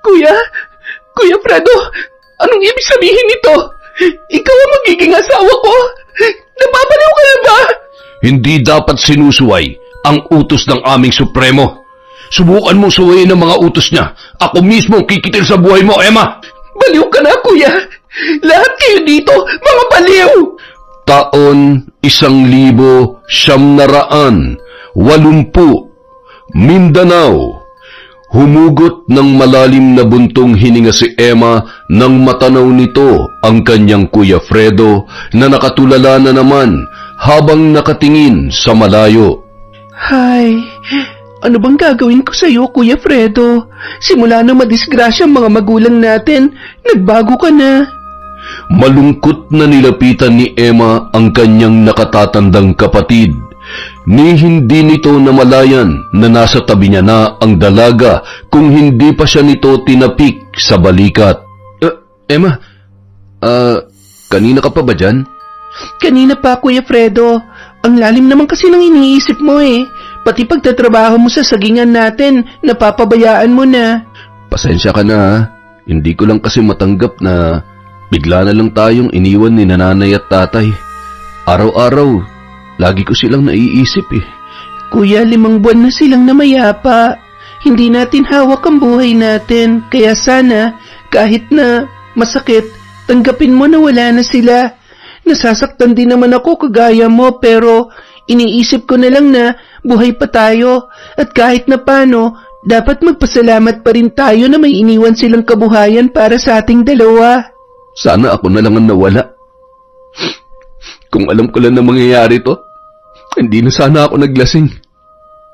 Kuya? Kuya Fredo, anong ibig sabihin nito? Ikaw ang magiging asawa ko? Napapaliw ka na ba? Hindi dapat sinusuway ang utos ng aming Supremo. Subukan mo suwayin ang mga utos niya. Ako mismo ang kikitil sa buhay mo, Emma! Baliw ka na, kuya! Lahat kayo dito, mga baliw! Taon 1980, Mindanao. Humugot ng malalim na buntong hininga si Emma nang matanaw nito ang kanyang Kuya Fredo na nakatulala na naman habang nakatingin sa malayo. Hay, ano bang gagawin ko sa iyo, Kuya Fredo? Simula na madisgrasya ang mga magulang natin, nagbago ka na. Malungkot na nilapitan ni Emma ang kanyang nakatatandang kapatid. Ni hindi nito namalayan na nasa tabi niya na ang dalaga kung hindi pa siya nito tinapik sa balikat. Emma, kanina ka pa ba dyan? Kanina pa, Kuya Fredo. Ang lalim naman kasi ng iniisip mo eh. Pati pagtatrabaho mo sa sagingan natin, napapabayaan mo na. Pasensya ka na ha. Hindi ko lang kasi matanggap na bigla na lang tayong iniwan ni nanay at tatay. Araw-araw, lagi ko silang naiisip eh. Kuya, 5 buwan na silang namayapa. Hindi natin hawak ang buhay natin. Kaya sana, kahit na masakit, tanggapin mo na wala na sila. Nasasaktan din naman ako kagaya mo, pero iniisip ko na lang na buhay pa tayo. At kahit na paano, dapat magpasalamat pa rin tayo na may iniwan silang kabuhayan para sa ating dalawa. Sana ako na lang ang nawala. Kung alam ko lang na mangyayari to, hindi na sana ako naglasing.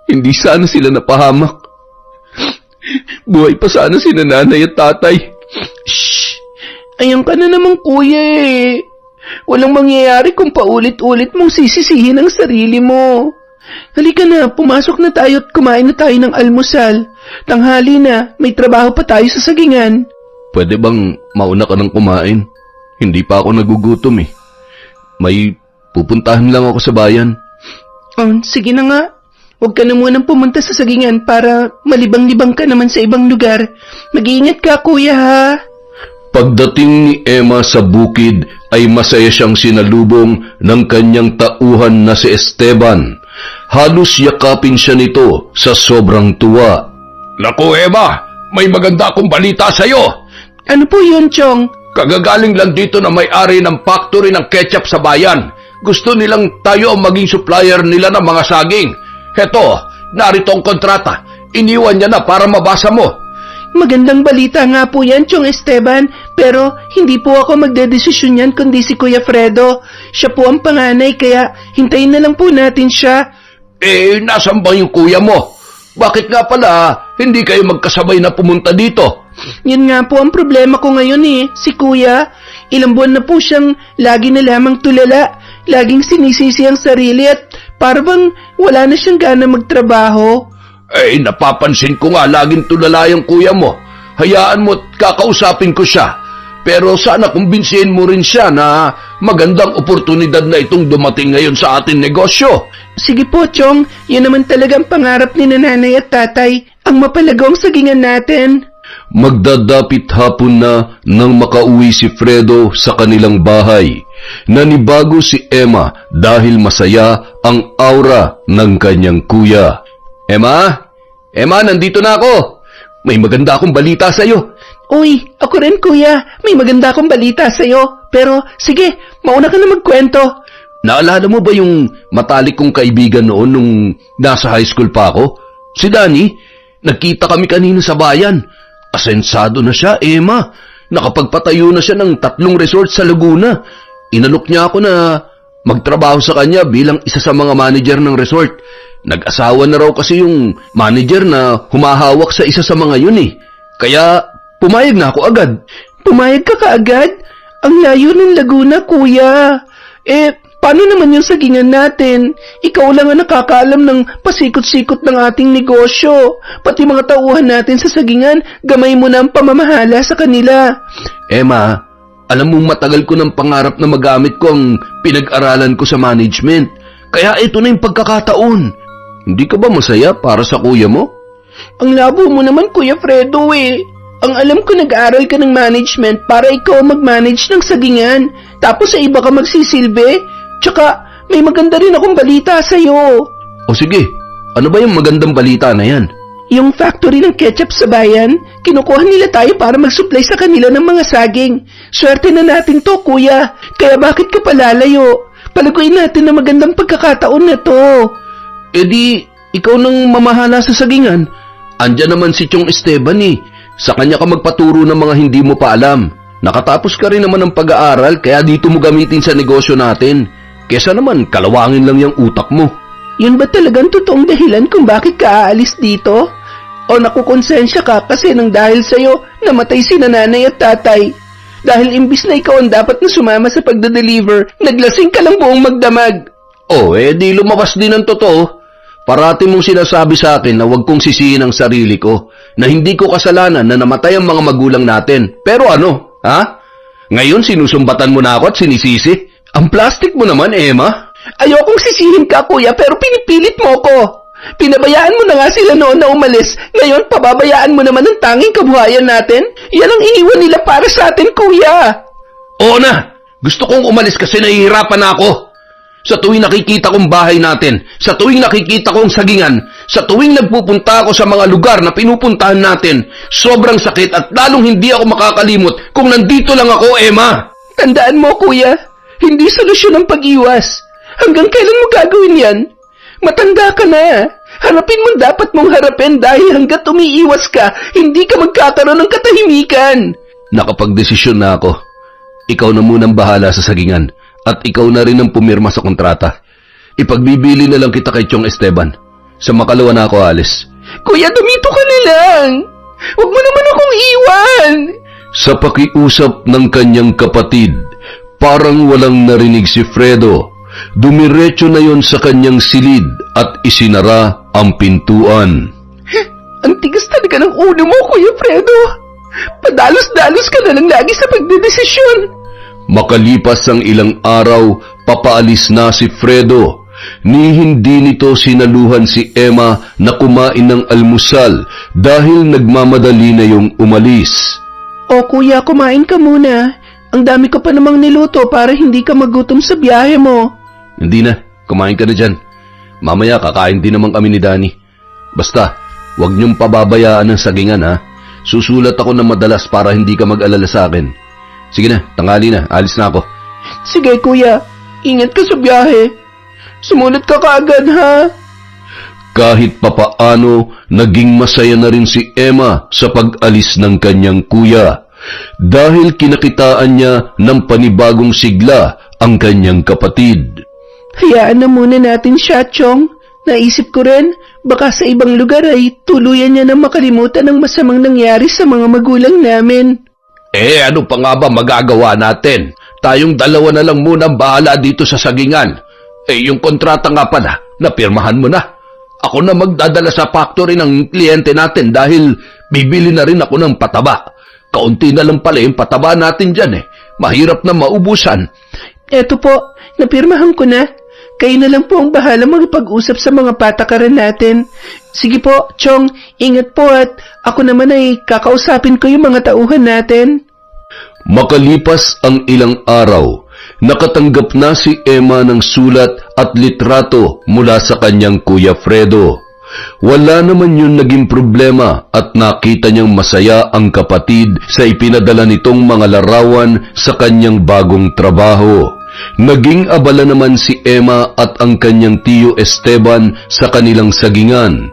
Hindi sana sila napahamak. Buhay pa sana si nanay at tatay. Shh! Ayan ka na naman, kuya eh. Walang mangyayari kung paulit-ulit mong sisisihin ang sarili mo. Halika na, pumasok na tayo at kumain na tayo ng almusal. Tanghali na, may trabaho pa tayo sa sagingan. Pwede bang mauna ka ng kumain? Hindi pa ako nagugutom eh. May pupuntahan lang ako sa bayan. Sige na nga. Huwag ka na munang pumunta sa sagingan para malibang-libang ka naman sa ibang lugar. Mag-iingat ka, kuya, ha? Pagdating ni Emma sa bukid ay masaya siyang sinalubong ng kanyang tauhan na si Esteban. Halos yakapin siya nito sa sobrang tuwa. Naku, Emma! May maganda akong balita sa'yo! Ano po yun, Chong? Kagagaling lang dito na may-ari ng factory ng ketchup sa bayan. Gusto nilang tayo ang maging supplier nila ng mga saging. Heto, narito ang kontrata. Iniwan niya na para mabasa mo. Magandang balita nga po yan, Chong Esteban. Pero hindi po ako magdedesisyon yan kundi si Kuya Fredo. Siya po ang panganay kaya hintayin na lang po natin siya. Nasan ba yung kuya mo? Bakit nga pala hindi kayo magkasabay na pumunta dito? Yun nga po ang problema ko ngayon eh. Si Kuya, ilang buwan na po siyang lagi na lamang tulala. Laging sinisisi ang sarili at parang wala na siyang gana magtrabaho. Napapansin ko nga laging tulala yung kuya mo. Hayaan mo at kakausapin ko siya. Pero sana kumbinsihin mo rin siya na magandang oportunidad na itong dumating ngayon sa ating negosyo. Sige po, Chong. Yun naman talagang pangarap ni nanay at tatay. Ang mapalagong sagingan natin. Magdadapit hapon na nang makauwi si Fredo sa kanilang bahay. Nanibago si Emma dahil masaya ang aura ng kanyang kuya. Emma? Emma, nandito na ako. May maganda akong balita sa'yo. Uy, ako rin, kuya. May maganda akong balita sa'yo. Pero sige, mauna ka na magkwento. Naalala mo ba yung matalik kong kaibigan noon nung nasa high school pa ako? Si Danny? Nagkita kami kanina sa bayan. Asensado na siya, Emma. Nakapagpatayo na siya ng 3 resort sa Laguna. Inalok niya ako na magtrabaho sa kanya bilang isa sa mga manager ng resort. Nag-asawa na raw kasi yung manager na humahawak sa isa sa mga yun eh. Kaya pumayag na ako agad. Pumayag ka kaagad? Ang layo ng Laguna, kuya. Paano naman yung sagingan natin? Ikaw lang ang nakakaalam ng pasikot-sikot ng ating negosyo. Pati mga tauhan natin sa sagingan, gamay mo na ang pamamahala sa kanila. Emma, alam mong matagal ko ng pangarap na magamit ko ang pinag-aralan ko sa management. Kaya ito na yung pagkakataon. Hindi ka ba masaya para sa kuya mo? Ang labo mo naman, Kuya Fredo eh. Ang alam ko nag-aaral ka ng management para ikaw mag-manage ng sagingan. Tapos sa iba ka magsisilbi. Tsaka, may maganda rin akong balita sa'yo. O sige, ano ba yung magandang balita na yan? Yung factory ng ketchup sa bayan, kinukuha nila tayo para mag-supply sa kanila ng mga saging. Swerte na natin to, kuya. Kaya bakit ka palalayo? Palaguin natin na magandang pagkakataon na to. E di, ikaw nang mamahala sa sagingan. Andyan naman si Chong Esteban eh. Sa kanya ka magpaturo ng mga hindi mo pa alam. Nakatapos ka rin naman ng pag-aaral kaya dito mo gamitin sa negosyo natin. Kesa naman, kalawangin lang yung utak mo. Yun ba talagang totoong dahilan kung bakit ka aalis dito? O nakukonsensya ka kasi nang dahil sa'yo, namatay si nanay at tatay? Dahil imbis na ikaw ang dapat na sumama sa pagda-deliver, naglasing ka lang buong magdamag. Di lumabas din ang totoo. Parati mong sinasabi sa akin na huwag kong sisihin ang sarili ko, na hindi ko kasalanan na namatay ang mga magulang natin. Pero ano, ha? Ngayon sinusumbatan mo na ako at sinisisi? Ang plastic mo naman, Emma. Ayokong sisihin ka, kuya, pero pinipilit mo ko. Pinabayaan mo na nga sila noon na umalis. Ngayon, pababayaan mo naman ang tanging kabuhayan natin? Yan ang iniwan nila para sa atin, kuya. Oo na. Gusto kong umalis kasi nahihirapan na ako. Sa tuwing nakikita kong bahay natin, sa tuwing nakikita kong sagingan, sa tuwing nagpupunta ako sa mga lugar na pinupuntahan natin, sobrang sakit at lalong hindi ako makakalimot kung nandito lang ako, Emma. Tandaan mo, kuya, hindi solusyon ang pag-iwas. Hanggang kailan mo gagawin yan? Matanda ka na. Harapin mo dapat mong harapin dahil hanggat umiiwas ka, hindi ka magkakaroon ng katahimikan. Nakapagdesisyon na ako. Ikaw na munang bahala sa sagingan. At ikaw na rin ang pumirma sa kontrata. Ipagbibili na lang kita kay Chong Esteban. Sa makalawa na ako alis. Kuya, dumito ka na lang. Huwag mo naman akong iwan. Sa pakiusap ng kanyang kapatid, parang walang narinig si Fredo. Dumiretso na yon sa kanyang silid at isinara ang pintuan. Ang tigas talaga ng ulo mo, Kuya Fredo. Padalos-dalos ka na lang lagi sa pagdedesisyon. Makalipas ang ilang araw, papaalis na si Fredo. Ni hindi nito sinaluhan si Emma na kumain ng almusal dahil nagmamadali na yung umalis. O kuya, kumain ka muna. Ang dami ko pa namang niluto para hindi ka magutom sa biyahe mo. Hindi na, kumain ka na dyan. Mamaya kakain din naman kami ni Danny. Basta, huwag niyong pababayaan ang sagingan ha. Susulat ako ng madalas para hindi ka mag-alala sa akin. Sige na, tanghali na, alis na ako. Sige kuya, ingat ka sa biyahe. Sumulat ka kaagad ha. Kahit papaano, naging masaya na rin si Emma sa pag-alis ng kanyang kuya. Dahil kinakitaan niya ng panibagong sigla ang kanyang kapatid. Hayaan na muna natin siya, Chong. Naisip ko rin, baka sa ibang lugar ay tuluyan niya na makalimutan ang masamang nangyari sa mga magulang namin. Ano pa nga ba magagawa natin? Tayong dalawa na lang muna bahala dito sa sagingan. Yung kontrata nga pala, napirmahan mo na. Ako na magdadala sa factory ng kliyente natin dahil bibili na rin ako ng pataba. Kaunti na lang pala yung pataba natin dyan Mahirap na maubusan. Eto po, napirmahan ko na. Kayo na lang po ang bahala magpag-usap sa mga patakaran natin. Sige po, Chong, ingat po at ako naman ay kakausapin ko yung mga tauhan natin. Makalipas ang ilang araw, nakatanggap na si Emma ng sulat at litrato mula sa kanyang Kuya Fredo. Wala naman yun naging problema at nakita niyang masaya ang kapatid sa ipinadala nitong mga larawan sa kanyang bagong trabaho. Naging abala naman si Emma at ang kanyang tiyo Esteban sa kanilang sagingan.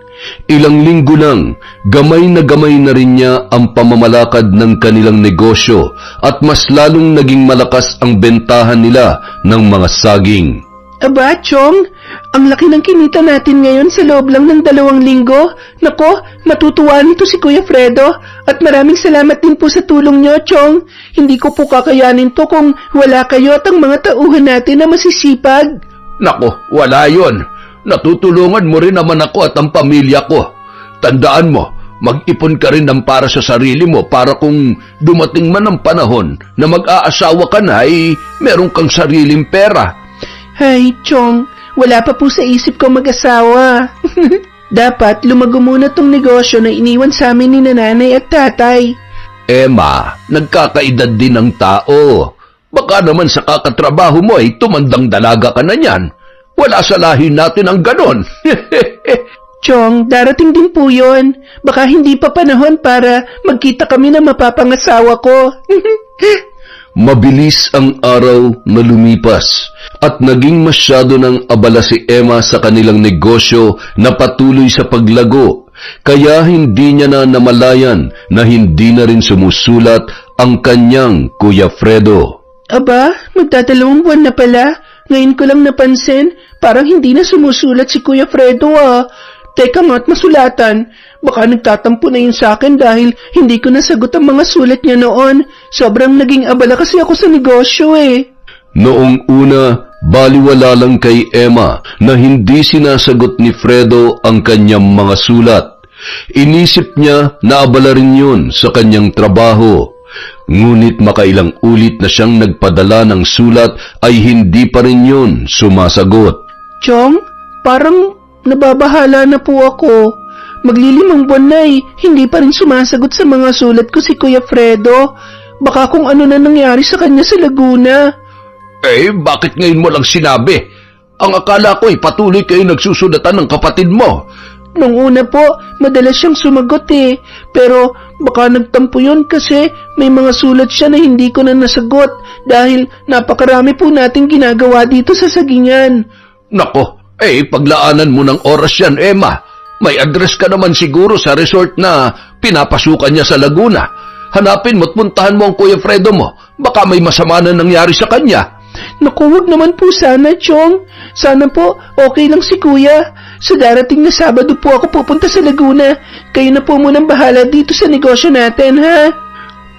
Ilang linggo lang, gamay na rin niya ang pamamalakad ng kanilang negosyo at mas lalong naging malakas ang bentahan nila ng mga saging. Aba, Chong, ang laki ng kinita natin ngayon sa loob lang ng 2 linggo. Nako, matutuwa nito si Kuya Fredo at maraming salamat din po sa tulong niyo, Chong. Hindi ko po kakayanin to kung wala kayo at ang mga tauhan natin na masisipag. Nako, wala yon. Natutulungan mo rin naman ako at ang pamilya ko. Tandaan mo, mag-ipon ka rin ng para sa sarili mo para kung dumating man ang panahon na mag-aasawa ka na ay meron kang sariling pera. Hay, Chong, wala pa po sa isip ko mag-asawa. Dapat lumago muna tong negosyo na iniwan sa amin ni nanay at tatay. Emma, nagkakaedad din ng tao. Baka naman sa kakatrabaho mo ay tumandang dalaga ka na niyan. Wala sa lahi natin ang ganon. Chong, darating din po yun. Baka hindi pa panahon para magkita kami na mapapangasawa ko. Mabilis ang araw na lumipas at naging masyado ng abala si Emma sa kanilang negosyo na patuloy sa paglago, kaya hindi niya na namalayan na hindi na rin sumusulat ang kanyang Kuya Fredo. Aba, magdadalawang buwan na pala. Ngayon ko lang napansin, parang hindi na sumusulat si Kuya Fredo ah. Teka nga't masulatan. Baka nagtatampo na yun sa akin dahil hindi ko nasagot ang mga sulat niya noon. Sobrang naging abala kasi ako sa negosyo eh. Noong una, baliwala lang kay Emma na hindi sinasagot ni Fredo ang kanyang mga sulat. Inisip niya na abala rin yun sa kanyang trabaho. Ngunit makailang ulit na siyang nagpadala ng sulat ay hindi pa rin yun sumasagot. Chong, parang nababahala na po ako. Maglilimang buwan na hindi pa rin sumasagot sa mga sulat ko si Kuya Fredo. Baka kung ano na nangyari sa kanya sa Laguna. Bakit ngayon mo lang sinabi? Ang akala ko ay patuloy kayo nagsusulatan ng kapatid mo. Nung una po, madalas siyang sumagot pero baka nagtampo yun kasi may mga sulat siya na hindi ko na nasagot dahil napakarami po nating ginagawa dito sa Sagingan. Nako, paglaanan mo ng oras yan, Emma. May address ka naman siguro sa resort na pinapasukan niya sa Laguna. Hanapin mo't puntahan mo ang Kuya Fredo mo. Baka may masama na nangyari sa kanya. Naku, wag naman po sana, Chong. Sana po, okay lang si Kuya. Sa darating na Sabado po ako pupunta sa Laguna. Kayo na po munang bahala dito sa negosyo natin, ha?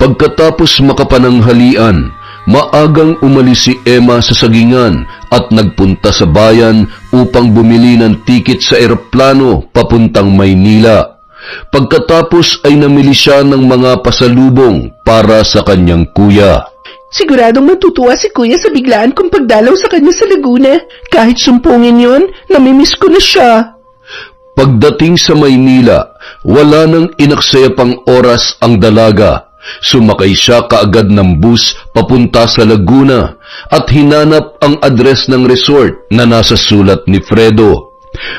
Pagkatapos makapananghalian, maagang umalis si Emma sa Sagingan at nagpunta sa bayan upang bumili ng tiket sa eroplano papuntang Maynila. Pagkatapos ay namili siya ng mga pasalubong para sa kanyang kuya. Siguradong matutuwa si Kuya sa biglaan kong pagdalaw sa kanya sa Laguna. Kahit sumpungin yon, namimiss ko na siya. Pagdating sa Maynila, wala nang inaksaya pang oras ang dalaga. Sumakay siya kaagad ng bus papunta sa Laguna at hinanap ang address ng resort na nasa sulat ni Fredo.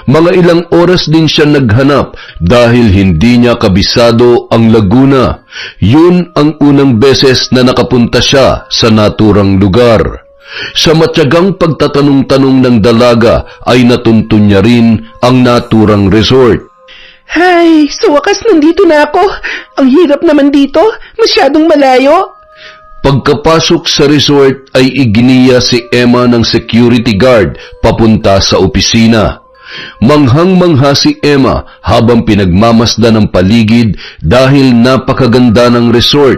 Mga ilang oras din siya naghanap dahil hindi niya kabisado ang Laguna. Yun ang unang beses na nakapunta siya sa naturang lugar. Sa matyagang pagtatanong-tanong ng dalaga ay natuntun niya rin ang naturang resort. Hay, sa wakas nandito na ako. Ang hirap naman dito, masyadong malayo. Pagkapasok sa resort ay iginiya si Emma ng security guard papunta sa opisina. Manghang-mangha si Emma habang pinagmamasdan ng paligid dahil napakaganda ng resort.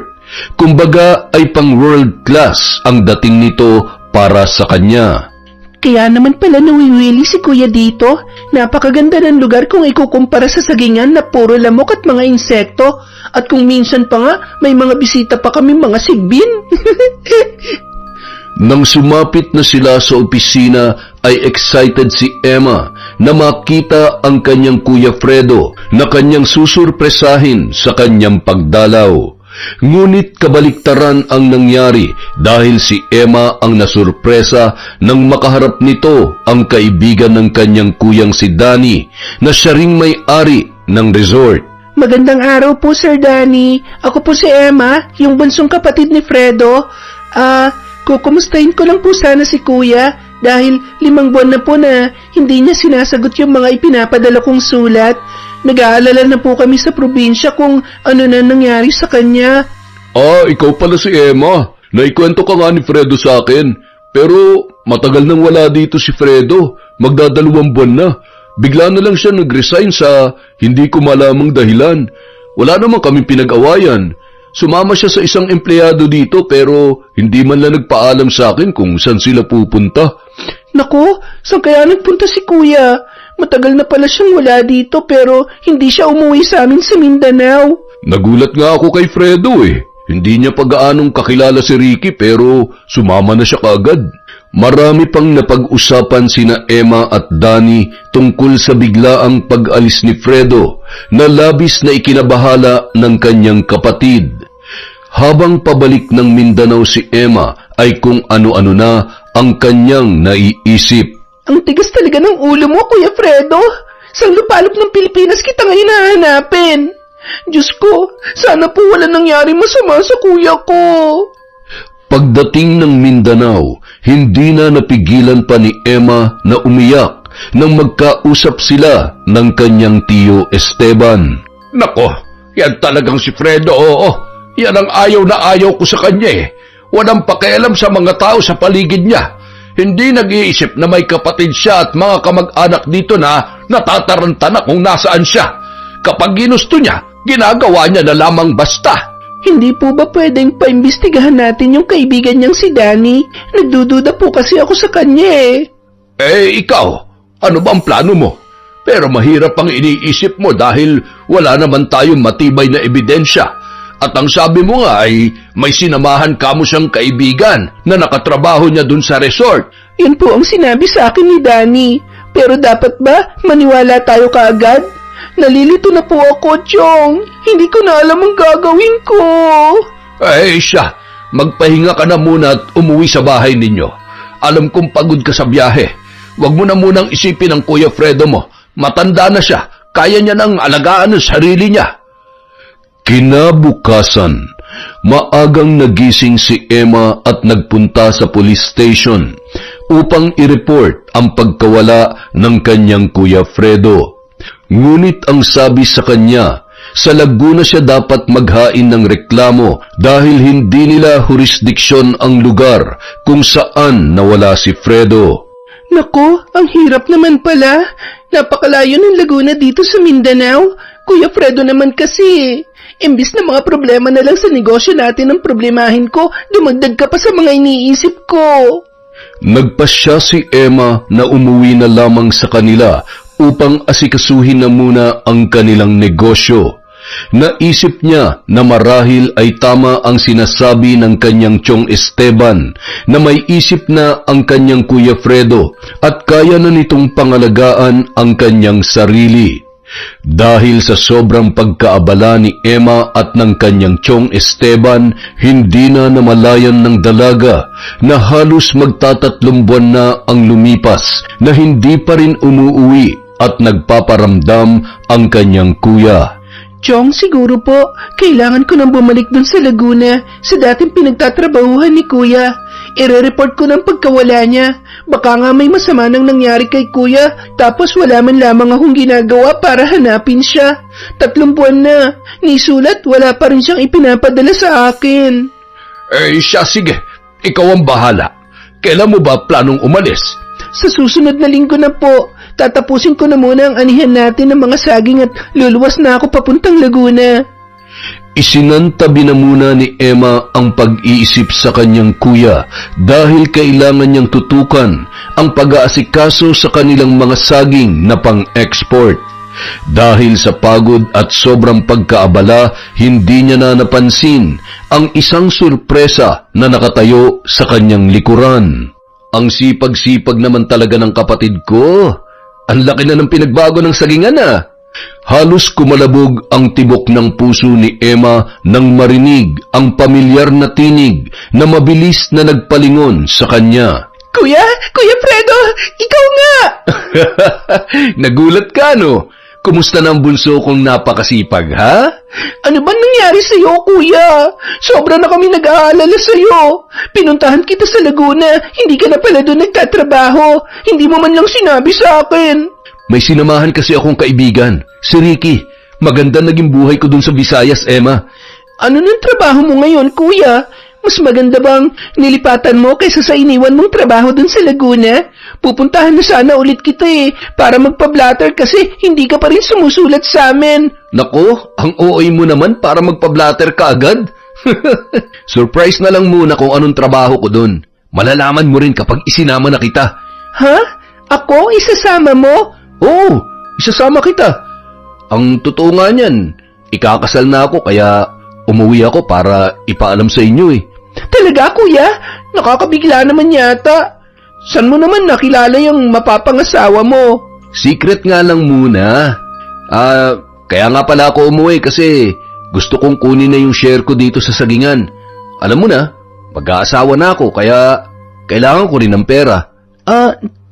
Kumbaga ay pang world class ang dating nito para sa kanya. Kaya naman pala nawiwili si Kuya dito. Napakaganda ng lugar kung ikukumpara sa Sagingan na puro lamok at mga insekto. At kung minsan pa nga, may mga bisita pa kami mga sigbin. Nang sumapit na sila sa opisina, ay excited si Emma na makita ang kanyang Kuya Fredo na kanyang susurpresahin sa kanyang pagdalaw. Ngunit kabaliktaran ang nangyari dahil si Emma ang nasurpresa nang makaharap nito ang kaibigan ng kanyang kuyang si Danny na siya ring may-ari ng resort. Magandang araw po, Sir Danny. Ako po si Emma, yung bunsong kapatid ni Fredo. Kukumustahin ko lang po sana si Kuya dahil 5 buwan na po na hindi niya sinasagot yung mga ipinapadala kong sulat. Nag-aalala na po kami sa probinsya kung ano na nangyari sa kanya. Ikaw pala si Emma. Naikwento ka nga ni Fredo sa akin. Pero matagal nang wala dito si Fredo. Magdadalawang buwan na. Bigla na lang siya nag-resign sa hindi ko malamang dahilan. Wala naman kami pinag-awayan. Sumama siya sa isang empleyado dito pero hindi man lang nagpaalam sa akin kung saan sila pupunta. Naku, saan kaya nagpunta si Kuya? Matagal na pala siyang wala dito pero hindi siya umuwi sa amin sa Mindanao. Nagulat nga ako kay Fredo Hindi niya pag-aanong kakilala si Ricky pero sumama na siya kaagad. Marami pang napag-usapan sina Emma at Danny tungkol sa biglaang pag-alis ni Fredo na labis na ikinabahala ng kanyang kapatid. Habang pabalik ng Mindanao si Emma ay kung ano-ano na ang kanyang naiisip. Ang tigas talaga ng ulo mo, Kuya Fredo. Sa lupalop ng Pilipinas kita ngayon hahanapin. Diyos ko, sana po wala nangyari masama sa kuya ko. Pagdating ng Mindanao, hindi na napigilan pa ni Emma na umiyak nang magkausap sila ng kanyang tiyo Esteban. Nako, yan talagang si Fredo, oo. Yan ang ayaw na ayaw ko sa kanya eh. Walang pakialam sa mga tao sa paligid niya. Hindi nag-iisip na may kapatid siya at mga kamag-anak dito na natataranta na kung nasaan siya. Kapag ginusto niya, ginagawa niya na lamang basta. Hindi po ba pwedeng paimbestigahan natin yung kaibigan niyang si Danny? Nagdududa po kasi ako sa kanya eh. Eh, ikaw, ano ba ang plano mo? Pero mahirap ang iniisip mo dahil wala naman tayong matibay na ebidensya. At ang sabi mo nga ay may sinamahan ka mo siyang kaibigan na nakatrabaho niya dun sa resort. Yun po ang sinabi sa akin ni Danny. Pero dapat ba maniwala tayo kaagad? Nalilito na po ako, Chong. Hindi ko na alam ang gagawin ko. Eh siya, magpahinga ka na muna at umuwi sa bahay ninyo. Alam kong pagod ka sa biyahe. Huwag mo na munang isipin ang Kuya Fredo mo. Matanda na siya, kaya niya nang alagaan ang sarili niya. Kinabukasan, maagang nagising si Emma at nagpunta sa police station upang i-report ang pagkawala ng kanyang Kuya Fredo. Ngunit ang sabi sa kanya, sa Laguna siya dapat maghain ng reklamo dahil hindi nila jurisdiksyon ang lugar kung saan nawala si Fredo. Nako, ang hirap naman pala. Napakalayo ng Laguna dito sa Mindanao. Kuya Fredo naman kasi. Imbis na mga problema na lang sa negosyo natin ang problemahin ko, dumagdag ka pa sa mga iniisip ko. Nagpasya si Emma na umuwi na lamang sa kanila upang asikasuhin na muna ang kanilang negosyo. Naisip niya na marahil ay tama ang sinasabi ng kanyang tiyong Esteban na may isip na ang kanyang Kuya Fredo at kaya na nitong pangalagaan ang kanyang sarili. Dahil sa sobrang pagkaabala ni Emma at ng kanyang tiyong Esteban, hindi na namalayan ng dalaga na halos magtatatlong buwan na ang lumipas na hindi pa rin umuuwi at nagpaparamdam ang kanyang kuya. Chong, siguro po, kailangan ko nang bumalik dun sa Laguna sa dating pinagtatrabahuhan ni Kuya. Ire-report ko ng pagkawala niya. Baka nga may masama nang nangyari kay Kuya, tapos wala man lamang akong ginagawa para hanapin siya. 3 buwan na, ni sulat wala pa rin siyang ipinapadala sa akin. Eh siya, sige, ikaw ang bahala. Kailan mo ba planong umalis? Sa susunod na linggo na po. Tatapusin ko na muna ang anihan natin ng mga saging at luluwas na ako papuntang Laguna. Isinantabi na muna ni Emma ang pag-iisip sa kanyang kuya dahil kailangan niyang tutukan ang pag-aasikaso sa kanilang mga saging na pang-export. Dahil sa pagod at sobrang pagkaabala, hindi niya na napansin ang isang surpresa na nakatayo sa kanyang likuran. Ang sipag-sipag naman talaga ng kapatid ko. Ang laki na ng pinagbago ng sagingan ah. Halos kumalabog ang tibok ng puso ni Emma nang marinig ang pamilyar na tinig na mabilis na nagpalingon sa kanya. Kuya Fredo, ikaw nga! Nagulat ka no? Kumusta na ang bunso kong napakasipag, ha? Ano ba nangyari sa'yo, kuya? Sobra na kami nag-aalala sa'yo. Pinuntahan kita sa Laguna, hindi ka na pala doon nagtatrabaho. Hindi mo man lang sinabi sa akin. May sinamahan kasi akong kaibigan, si Ricky. Maganda naging buhay ko doon sa Visayas, Emma. Ano nang trabaho mo ngayon, kuya? Mas maganda bang nilipatan mo kaysa sa iniwan mong trabaho dun sa Laguna? Pupuntahan na sana ulit kita para magpa-blatter kasi hindi ka pa rin sumusulat sa amin. Nako, ang OA mo naman para magpa-blatter ka agad. Surprise na lang muna kung anong trabaho ko dun. Malalaman mo rin kapag isinama na kita. Ha? Ako? Isasama mo? Oo, isasama kita. Ang totoo nga niyan, ikakasal na ako kaya umuwi ako para ipaalam sa inyo Talaga, kuya? Nakakabigla naman yata. San mo naman nakilala yung mapapangasawa mo? Secret nga lang muna. Kaya nga pala ako umuwi kasi gusto kong kunin na yung share ko dito sa sagingan. Alam mo na, mag-aasawa na ako kaya kailangan ko rin ng pera.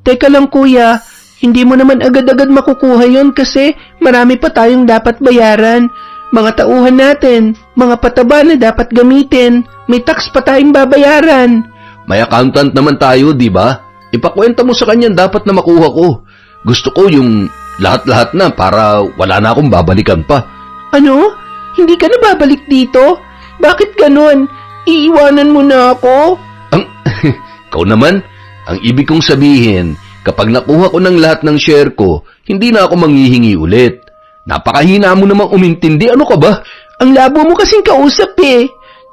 Teka lang kuya, hindi mo naman agad-agad makukuha yon kasi marami pa tayong dapat bayaran. Mga tauhan natin, mga pataba na dapat gamitin, may tax pa tayong babayaran. May accountant naman tayo, di ba? Ipakwenta mo sa kanya dapat na makuha ko. Gusto ko yung lahat-lahat na para wala na akong babalikan pa. Ano? Hindi ka na babalik dito? Bakit ganon? Iiwanan mo na ako? Ikaw naman, ang ibig kong sabihin, kapag nakuha ko ng lahat ng share ko, hindi na ako manghihingi ulit. Napakahina mo namang umintindi, ano ka ba? Ang labo mo kasing kausap eh.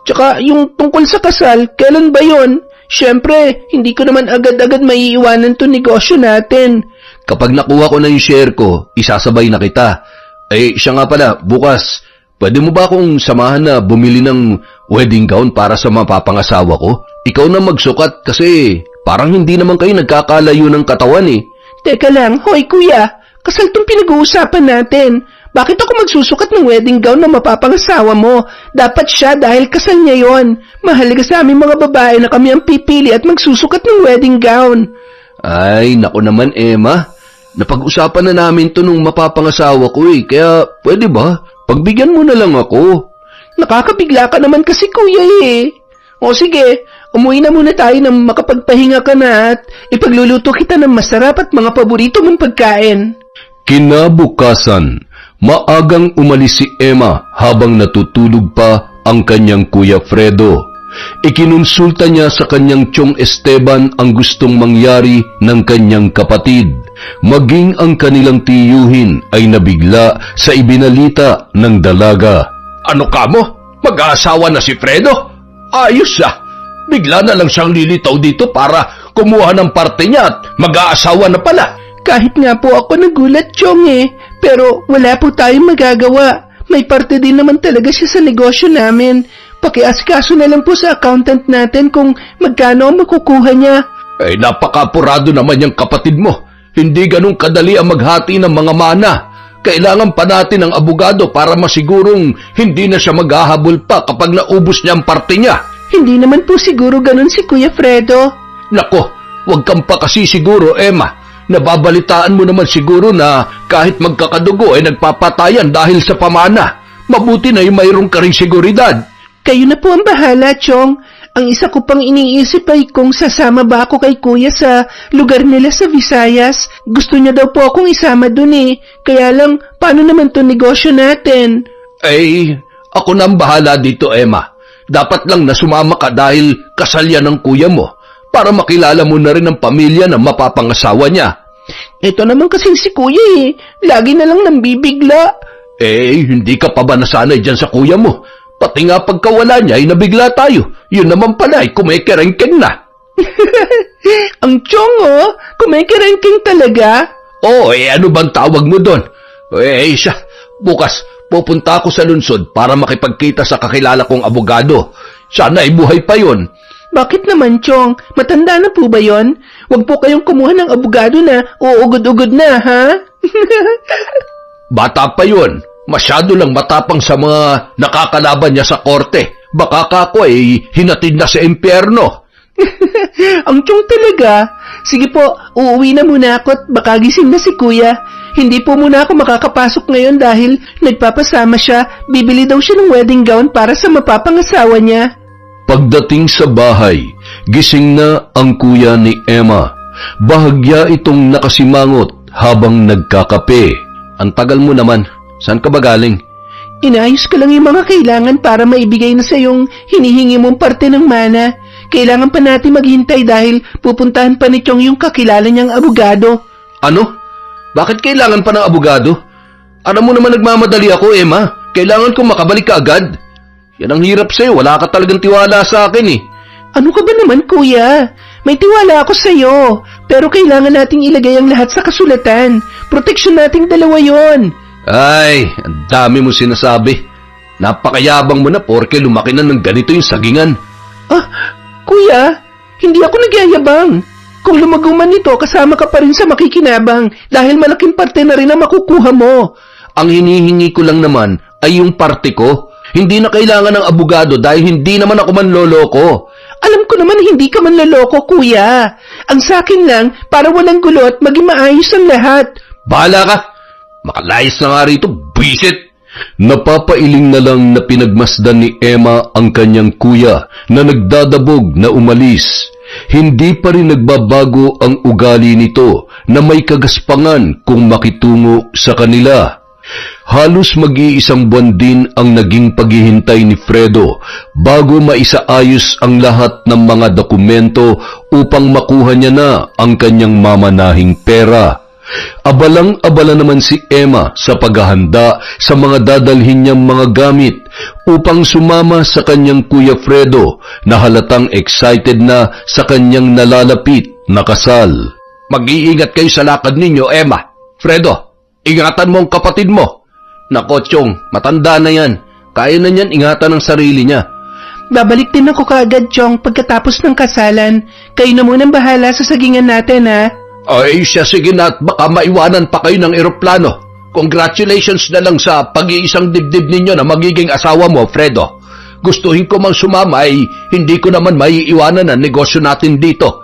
Tsaka yung tungkol sa kasal, kailan ba yon? Siyempre, hindi ko naman agad-agad maiiwanan to negosyo natin. Kapag nakuha ko na yung share ko, isasabay na kita. Siya nga pala, bukas, pwede mo ba akong samahan na bumili ng wedding gown para sa mapapangasawa ko? Ikaw na magsukat kasi parang hindi naman kayo nagkakalayo ng katawan eh. Teka lang, hoy kuya, kasal tong pinag-uusapan natin. Bakit ako magsusukat ng wedding gown na mapapangasawa mo? Dapat siya dahil kasal niya yon. Mahalaga sa aming mga babae na kami ang pipili at magsusukat ng wedding gown. Ay, naku naman Emma. Napag-usapan na namin to nung mapapangasawa ko eh. Kaya pwede ba? Pagbigyan mo na lang ako. Nakakabigla ka naman kasi kuya eh. O sige, umuwi na muna tayo nang makapagpahinga ka na at ipagluluto kita ng masarap at mga paborito mong pagkain. Kinabukasan, maagang umalis si Emma habang natutulog pa ang kanyang Kuya Fredo. Ikinonsulta niya sa kanyang tiyong Esteban ang gustong mangyari ng kanyang kapatid. Maging ang kanilang tiyuhin ay nabigla sa ibinalita ng dalaga. Ano ka mo? Mag-aasawa na si Fredo? Ayos ah! Bigla na lang siyang lilitaw dito para kumuha ng parte niya at mag-aasawa na pala. Kahit nga po ako nagulat, Chong eh. Pero wala po tayong magagawa. May parte din naman talaga siya sa negosyo namin. Pakiasikaso na lang po sa accountant natin kung magkano ang makukuha niya. Napakapurado naman yung kapatid mo. Hindi ganun kadali ang maghati ng mga mana. Kailangan pa natin ng abogado para masigurong hindi na siya maghahabol pa kapag naubos niya ang parte niya. Hindi naman po siguro ganun si Kuya Fredo. Nako, huwag kang pa kasi siguro, Emma. Nababalitaan mo naman siguro na kahit magkakadugo ay nagpapatayan dahil sa pamana. Mabuti na yung mayroong ka ring seguridad. Kayo na po ang bahala, Chong. Ang isa ko pang iniisip ay kung sasama ba ako kay Kuya sa lugar nila sa Visayas. Gusto niya daw po akong isama dun eh. Kaya lang, paano naman to negosyo natin? Ako na ang bahala dito, Emma. Dapat lang na sumama ka dahil kasal yan ng kuya mo para makilala mo na rin ang pamilya ng mapapangasawa niya. Ito naman kasing si Kuya eh. Lagi na lang nambibigla. Hindi ka pa ba nasanay dyan sa kuya mo? Pati nga pagkawala niya ay nabigla tayo. Yun naman pala ay kumikerengkeng na. Ang Chong oh, kumikerengkeng talaga? Ano bang tawag mo doon? Siya, bukas pupunta ako sa lungsod para makipagkita sa kakilala kong abogado. Sana ay buhay pa yon. Bakit naman, Chong? Matanda na po ba yon? Huwag po kayong kumuha ng abogado na uugod-ugod na, ha? Bata pa yon. Masyado lang matapang sa mga nakakalaban niya sa korte. Baka kako ay hinatid na sa impyerno. Ang Chong talaga. Sige po, uuwi na muna ako at baka gising na si Kuya. Hindi po muna ako makakapasok ngayon dahil nagpapasama siya. Bibili daw siya ng wedding gown para sa mapapangasawa niya. Pagdating sa bahay, gising na ang kuya ni Emma. Bahagya itong nakasimangot habang nagkakape. Ang tagal mo naman. Saan ka ba galing? Inayos ko lang yung mga kailangan para maibigay na sa yung hinihingi mong parte ng mana. Kailangan pa natin maghintay dahil pupuntahan pa ni Chong yung kakilala niyang abogado. Ano? Bakit kailangan pa ng abogado? Alam mo naman nagmamadali ako, Emma. Kailangan kong makabalik ka agad. Yan ang hirap sa'yo. Wala ka talagang tiwala sa akin eh. Ano ka ba naman, Kuya? May tiwala ako sa'yo. Pero kailangan nating ilagay ang lahat sa kasulatan. Proteksyon nating dalawa yon. Ay, ang dami mo sinasabi. Napakayabang mo na porke lumaki na ng ganito yung sagingan. Kuya, hindi ako nagyayabang. Kung lumago man ito, kasama ka pa rin sa makikinabang dahil malaking parte na rin ang makukuha mo. Ang hinihingi ko lang naman ay yung parte ko. Hindi na kailangan ng abogado dahil hindi naman ako manloloko. Alam ko naman hindi ka man loloko, kuya. Ang sakin lang, para walang gulo at maging maayos ang lahat. Bahala ka! Makalayas na nga rito, bisit! Napapailing na lang na pinagmasdan ni Emma ang kanyang kuya na nagdadabog na umalis. Hindi pa rin nagbabago ang ugali nito na may kagaspangan kung makitungo sa kanila. Halos mag-iisang buwan din ang naging paghihintay ni Fredo bago maisaayos ang lahat ng mga dokumento upang makuha niya na ang kanyang mamanahing pera. Abalang-abala naman si Emma sa paghahanda sa mga dadalhin niyang mga gamit upang sumama sa kanyang Kuya Fredo na halatang excited na sa kanyang nalalapit na kasal. Mag-iingat kayo sa lakad ninyo, Emma. Fredo, ingatan mo ang kapatid mo. Nako, Chong, matanda na yan. Kaya na niyan ingatan ang sarili niya. Babalik din ako kaagad, Chong, pagkatapos ng kasalan. Kayo na munang bahala sa sagingan natin, ha? Ay, siya sige na at baka maiwanan pa kayo ng eroplano. Congratulations na lang sa pag-iisang dibdib ninyo na magiging asawa mo, Fredo. Gustuhin ko mang sumama ay hindi ko naman maiiwanan ang negosyo natin dito.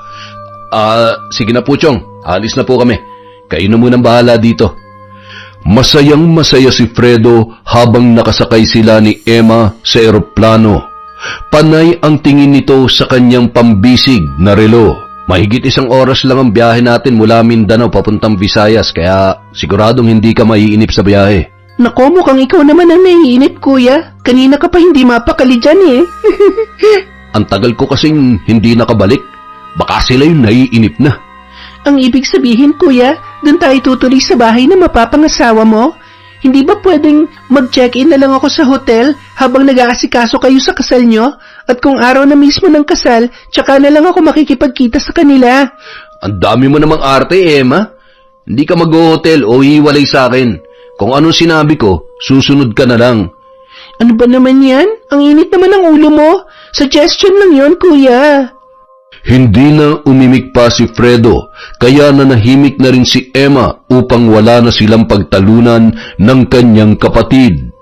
Sige na po, Chong. Alis na po kami. Kayo na munang bahala dito. Masayang masaya si Fredo habang nakasakay sila ni Emma sa eroplano. Panay ang tingin nito sa kanyang pambisig na relo. Mahigit 1 oras lang ang biyahe natin mula Mindanao papuntang Visayas, kaya siguradong hindi ka maiinip sa biyahe. Nako, mukhang ikaw naman ang naiinip, kuya. Kanina ka pa hindi mapakali dyan, eh. Ang tagal ko kasing hindi nakabalik. Baka sila yung naiinip na. Ang ibig sabihin, kuya, doon tayo tutuloy sa bahay na mapapangasawa mo? Hindi ba pwedeng mag-check-in na lang ako sa hotel habang nag-aasikaso kayo sa kasal nyo? At kung araw na mismo ng kasal, tsaka na lang ako makikipagkita sa kanila. Ang dami mo namang arte, Emma. Hindi ka mag-hotel o hiwalay sa akin. Kung anong sinabi ko, susunod ka na lang. Ano ba naman yan? Ang init naman ng ulo mo. Suggestion lang yon, kuya. Hindi na umimik pa si Fredo, kaya nanahimik na rin si Emma upang wala na silang pagtalunan ng kanyang kapatid.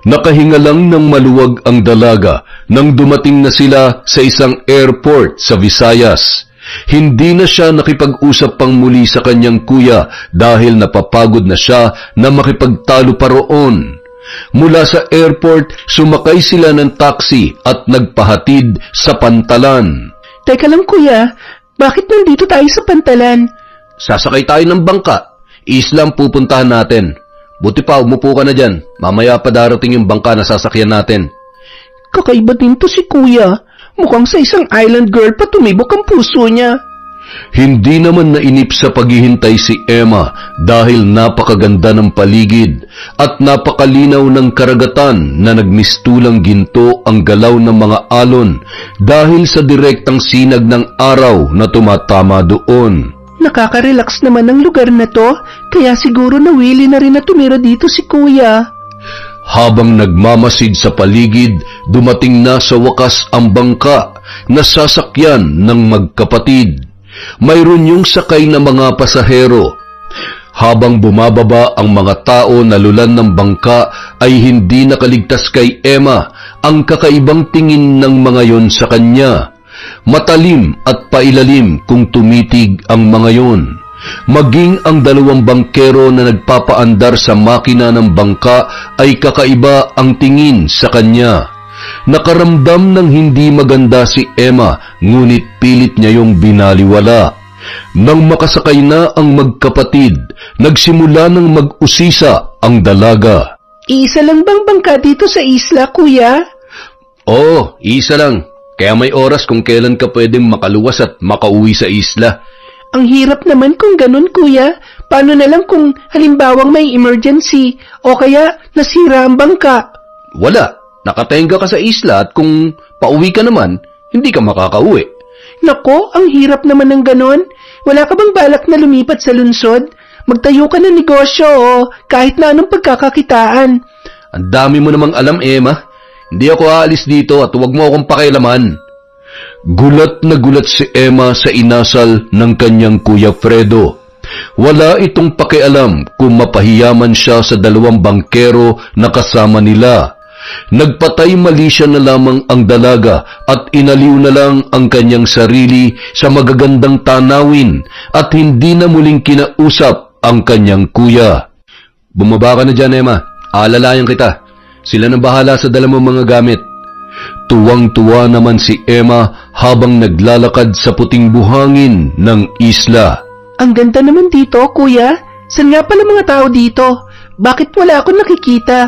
Nakahinga lang ng maluwag ang dalaga nang dumating na sila sa isang airport sa Visayas. Hindi na siya nakipag-usap pang muli sa kanyang kuya dahil napapagod na siya na makipagtalo pa roon. Mula sa airport, sumakay sila ng taxi at nagpahatid sa Pantalan. Teka lang, kuya. Bakit nandito tayo sa Pantalan? Sasakay tayo ng bangka. Islang pupuntahan natin. Buti pa, umupo ka na dyan. Mamaya pa darating yung bangka na sasakyan natin. Kakaiba din to si kuya. Mukhang sa isang island girl pa tumibok ang puso niya. Hindi naman nainip sa paghihintay si Emma dahil napakaganda ng paligid at napakalinaw ng karagatan na nagmistulang ginto ang galaw ng mga alon dahil sa direktang sinag ng araw na tumatama doon. Nakaka-relax naman ang lugar na to, kaya siguro nawili na rin na tumira dito si kuya. Habang nagmamasid sa paligid, dumating na sa wakas ang bangka na sasakyan ng magkapatid. Mayroon yung sakay na mga pasahero. Habang bumababa ang mga tao na lulan ng bangka ay hindi nakaligtas kay Emma ang kakaibang tingin ng mga yon sa kanya. Matalim at pailalim kung tumitig ang mga yon. Maging ang 2 bangkero na nagpapaandar sa makina ng bangka ay kakaiba ang tingin sa kanya. Nakaramdam ng hindi maganda si Emma, ngunit pilit niya yung binaliwala. Nang makasakay na ang magkapatid, nagsimula ng mag-usisa ang dalaga. Iisa lang bang bangka dito sa isla, kuya? Oo, isa lang. Kaya may oras kung kailan ka pwedeng makaluwas at makauwi sa isla. Ang hirap naman kung ganun, kuya. Paano na lang kung halimbawang may emergency o kaya nasira ang bangka? Wala. Nakatenga ka sa isla at kung pauwi ka naman, hindi ka makakauwi. Nako, ang hirap naman ng ganon. Wala ka bang balak na lumipat sa lungsod? Magtayo ka ng negosyo o kahit na anong pagkakakitaan. Ang dami mo namang alam, Emma. Hindi ako aalis dito at huwag mo akong pakialaman. Gulat na gulat si Emma sa inasal ng kanyang Kuya Fredo. Wala itong pakialam kung mapahiyaman siya sa 2 bangkero na kasama nila. Nagpatay mali siya na lamang ang dalaga at inaliw na lang ang kanyang sarili sa magagandang tanawin at hindi na muling kinausap ang kanyang kuya. Bumaba ka na dyan, Emma. Aalalayan kita. Sila na bahala sa dala mong mga gamit. Tuwang-tuwa naman si Emma habang naglalakad sa puting buhangin ng isla. Ang ganda naman dito, kuya. Saan nga pala mga tao dito? Bakit wala akong nakikita?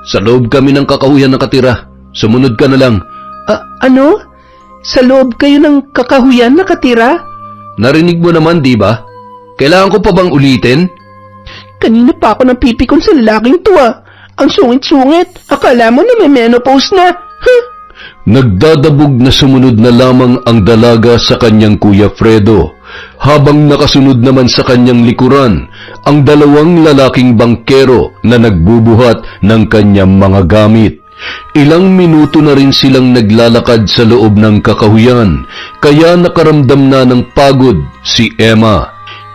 Sa loob kami ng kakahuyan nakatira. Sumunod ka na lang. Ano? Sa loob kayo ng kakahuyan nakatira? Narinig mo naman, di ba? Kailangan ko pa bang ulitin? Kanina pa ako napipikon sa lalaking to ah. Ang sungit-sungit. Akala mo na may menopause na. Huh? Nagdadabog na sumunod na lamang ang dalaga sa kanyang Kuya Fredo. Habang nakasunod naman sa kanyang likuran, ang dalawang lalaking bangkero na nagbubuhat ng kanyang mga gamit. Ilang minuto na rin silang naglalakad sa loob ng kakahuyan, kaya nakaramdam na ng pagod si Emma.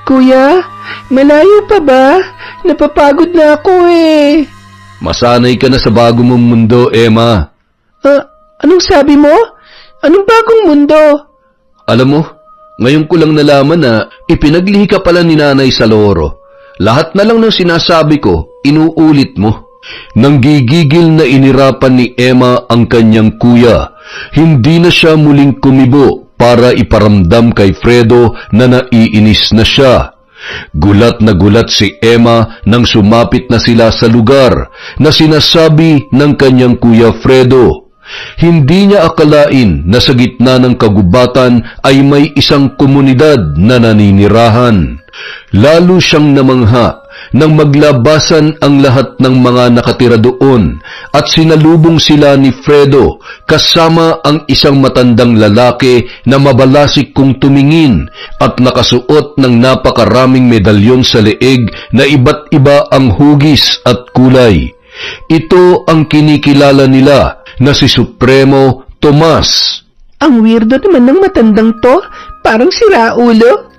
Kuya, malayo pa ba? Napapagod na ako eh. Masanay ka na sa bago mong mundo, Emma. Anong sabi mo? Anong bagong mundo? Alam mo, ngayon ko lang nalaman na ipinaglihi ka pala ni Nanay sa loro. Lahat na lang ng sinasabi ko, inuulit mo. Nanggigigil na inirapan ni Emma ang kanyang kuya. Hindi na siya muling kumibo para iparamdam kay Fredo na naiinis na siya. Gulat na gulat si Emma nang sumapit na sila sa lugar na sinasabi ng kanyang Kuya Fredo. Hindi niya akalain na sa gitna ng kagubatan ay may isang komunidad na naninirahan. Lalo siyang namangha nang maglabasan ang lahat ng mga nakatira doon at sinalubong sila ni Fredo kasama ang isang matandang lalaki na mabalasik kung tumingin at nakasuot ng napakaraming medalyon sa leeg na iba't iba ang hugis at kulay. Ito ang kinikilala nila na si Supremo Tomas. Ang weirdo naman ng matandang to. Parang siraulo.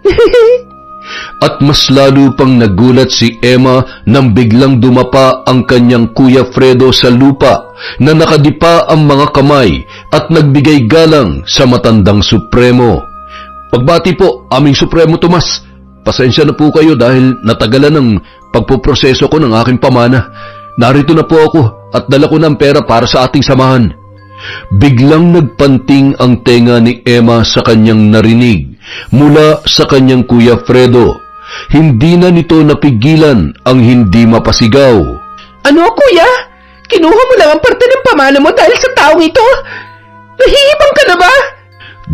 At mas lalo pang nagulat si Emma nang biglang dumapa ang kanyang Kuya Fredo sa lupa na nakadipa ang mga kamay at nagbigay galang sa matandang Supremo. Pagbati po, aming Supremo Tomas. Pasensya na po kayo dahil natagalan ng pagpoproseso ko ng aking pamana. Narito na po ako at dala ko ng pera para sa ating samahan. Biglang nagpanting ang tenga ni Emma sa kanyang narinig mula sa kanyang Kuya Fredo. Hindi na nito napigilan ang hindi mapasigaw. Ano, kuya? Kinuha mo lang ang parte ng pamana mo dahil sa taong ito? Nahihibang ka na ba?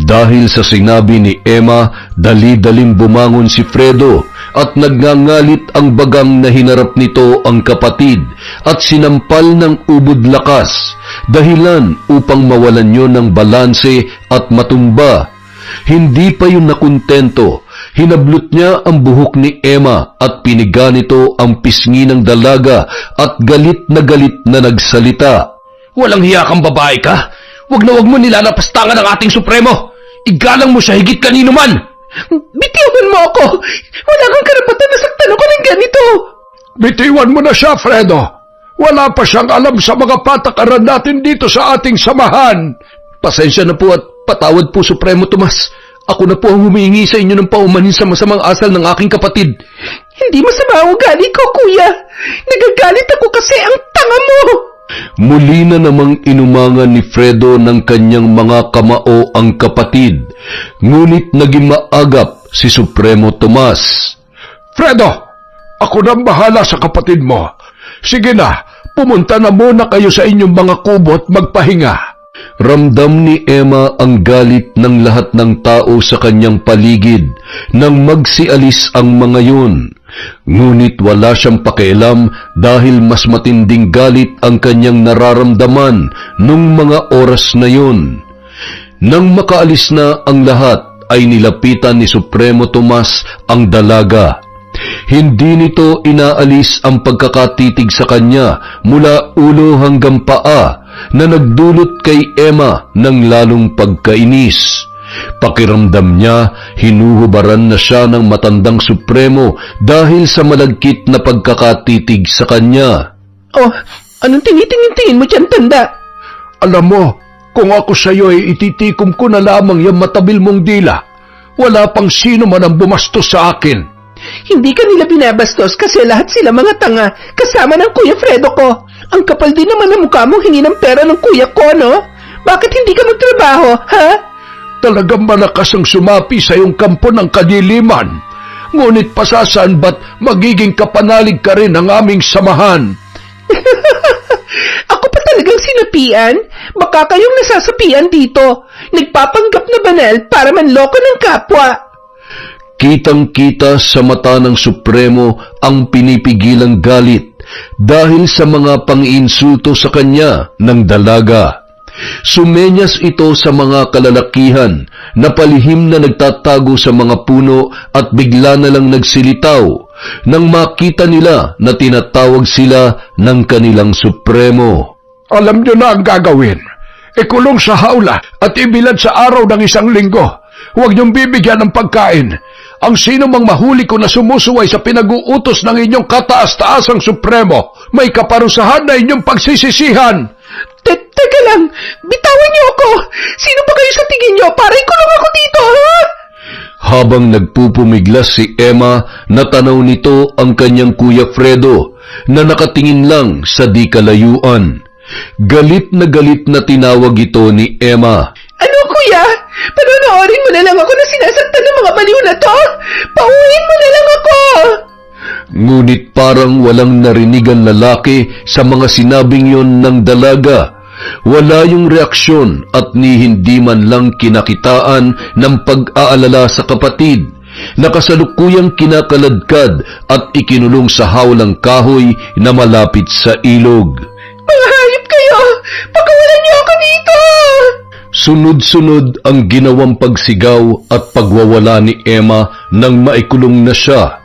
Dahil sa sinabi ni Emma, dali-daling bumangon si Fredo at nagngangalit ang bagang na hinarap nito ang kapatid at sinampal ng ubod lakas, dahilan upang mawalan yon ng balanse at matumba. Hindi pa yun nakontento, hinablot niya ang buhok ni Emma at piniga nito ang pisngi ng dalaga at galit na nagsalita. Walang hiya kang babae ka? Wag na wag mo nilalapastangan ang ating Supremo. Igalang mo siya higit kanino man. Bitiwan mo ako! Wala kang karapatan na saktan ako ng ganito! Bitiwan mo na siya, Fredo. Wala pa siyang alam sa mga patakaran natin dito sa ating samahan. Pasensya na po at patawad po, Supremo Tomas. Ako na po ang humihingi sa inyo ng paumanhin sa masamang asal ng aking kapatid. Hindi masama ang ugali ko, kuya. Nagagalit ako kasi ang tanga mo. Muli na namang inumangan ni Fredo ng kanyang mga kamao ang kapatid, ngunit naging maagap si Supremo Tomas. Fredo, ako nang bahala sa kapatid mo. Sige na, pumunta na muna kayo sa inyong mga kubo at magpahinga. Ramdam ni Emma ang galit ng lahat ng tao sa kanyang paligid nang magsialis ang mga yun. Ngunit wala siyang pakialam dahil mas matinding galit ang kanyang nararamdaman nung mga oras na yun. Nang makaalis na ang lahat ay nilapitan ni Supremo Tomas ang dalaga. Hindi nito inaalis ang pagkakatitig sa kanya mula ulo hanggang paa na nagdulot kay Emma ng lalong pagkainis. Pakiramdam niya, hinuhubaran na siya ng matandang Supremo dahil sa malagkit na pagkakatitig sa kanya. Oh, Anong tinitingin-tingin mo dyan, tanda? Alam mo, kung ako sa'yo ay ititikom ko na lamang yung matabil mong dila. Wala pang sino man ang bumastos sa akin. Hindi ka nila binabastos kasi lahat sila mga tanga, kasama ng Kuya Fredo ko. Ang kapal din naman ng mukha mong hingi ng pera ng kuya ko, no? Bakit hindi ka magtrabaho, ha? Talagang malakas ang sumapi sa iyong kampo ng kadiliman. Ngunit pasasaan ba't magiging kapanalig ka rin ng aming samahan? Ako pa talagang sinapian? Baka kayong nasasapian dito. Nagpapanggap na banal para manloko ng kapwa. Kitang-kita sa mata ng Supremo ang pinipigilang galit dahil sa mga pang-iinsulto sa kanya ng dalaga. Sumenyas ito sa mga kalalakihan na palihim na nagtatago sa mga puno at bigla na lang nagsilitaw nang makita nila na tinatawag sila ng kanilang Supremo. Alam nyo na ang gagawin. Ikulong sa hawla at ibilad sa araw ng 1 linggo. Huwag niyong bibigyan ng pagkain. Ang sino mang mahuli ko na sumusuway sa pinag-uutos ng inyong kataas-taasang Supremo, may kaparusahan na inyong pagsisisihan. Teka lang, bitawan niyo ako! Sino ba kayo sa tingin niyo para ikulong ako dito, ha? Habang nagpupumiglas si Emma, natanaw nito ang kanyang Kuya Fredo na nakatingin lang sa di kalayuan. Galit na tinawag ito ni Emma. Ano, kuya? Panonoorin mo na lang ako na sinasaktan ng mga baliw na to? Pauwiin mo na lang ako! Ngunit parang walang narinig ang lalaki sa mga sinabing yon ng dalaga. Wala yung reaksyon at ni hindi man lang kinakitaan ng pag-aalala sa kapatid na kasalukuyang kinakaladkad at ikinulong sa hawlang kahoy na malapit sa ilog. Mga hayop kayo! Pagkawalan niyo ako dito! Sunod-sunod ang ginawang pagsigaw at pagwawala ni Emma nang maikulong na siya.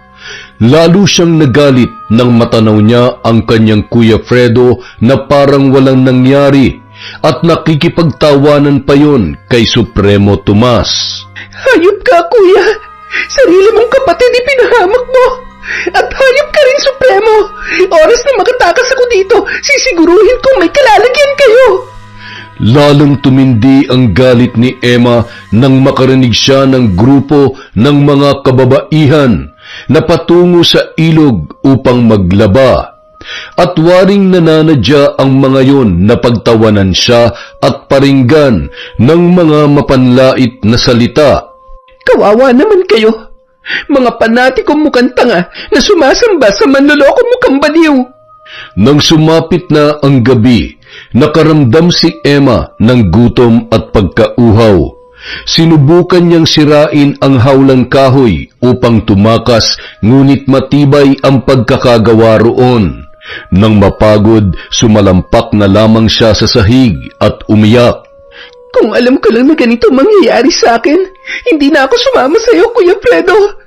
Lalo siyang nagalit nang matanaw niya ang kanyang Kuya Fredo na parang walang nangyari at nakikipagtawanan pa yon kay Supremo Tomas. Hayop ka, kuya! Sarili mong kapatid ipinahamak mo! At hayop ka rin, Supremo! Oras na makatakas ako dito, sisiguruhin kong may kalalagyan kayo! Lalong tumindi ang galit ni Emma nang makarinig siya ng grupo ng mga kababaihan na patungo sa ilog upang maglaba. At waring nananadya ang mga yon na pagtawanan siya at paringgan ng mga mapanlait na salita. Kawawa naman kayo! Mga panatikong mukhang tanga na sumasamba sa manlolokong mukhang baliw! Nang sumapit na ang gabi, nakaramdam si Emma ng gutom at pagkauhaw. Sinubukan niyang sirain ang hawlang kahoy upang tumakas, ngunit matibay ang pagkakagawa roon. Nang mapagod, sumalampak na lamang siya sa sahig at umiyak. Kung alam ko lang na ganito mangyayari sa akin, hindi na ako sumama sa iyo, Kuya Fredo.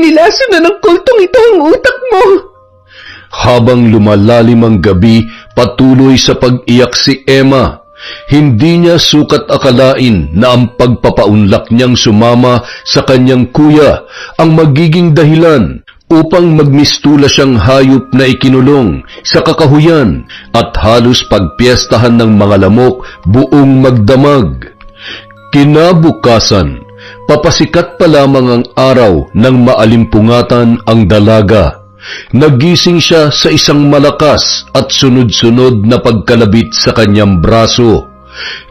Nilaso na ng kultong ito ang utak mo. Habang lumalalim ang gabi, patuloy sa pag-iyak si Emma. Hindi niya sukat akalain na ang pagpapaunlak niyang sumama sa kanyang kuya ang magiging dahilan upang magmistula siyang hayop na ikinulong sa kakahuyan at halos pagpiestahan ng mga lamok buong magdamag. Kinabukasan, papasikat pa lamang ang araw nang maalimpungatan ang dalaga. Nagising siya sa isang malakas at sunod-sunod na pagkalabit sa kanyang braso.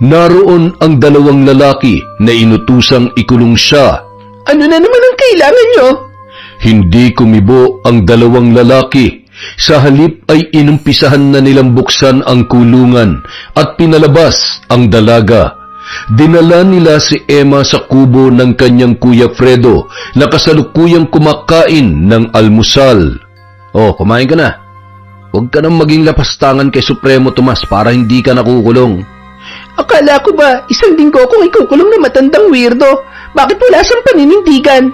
Naroon ang dalawang lalaki na inutusang ikulong siya. Ano na naman ang kailangan nyo? Hindi kumibo ang dalawang lalaki. Sa halip ay inumpisahan na nilang buksan ang kulungan at pinalabas ang dalaga. Dinala nila si Emma sa kubo ng kanyang Kuya Fredo na kasalukuyang kumakain ng almusal. Oh, kumain ka na. Huwag ka nang maging lapastangan kay Supremo Tomas para hindi ka nakukulong. Akala ko ba 1 linggo akong ikukulong na matandang weirdo? Bakit wala siyang paninindigan?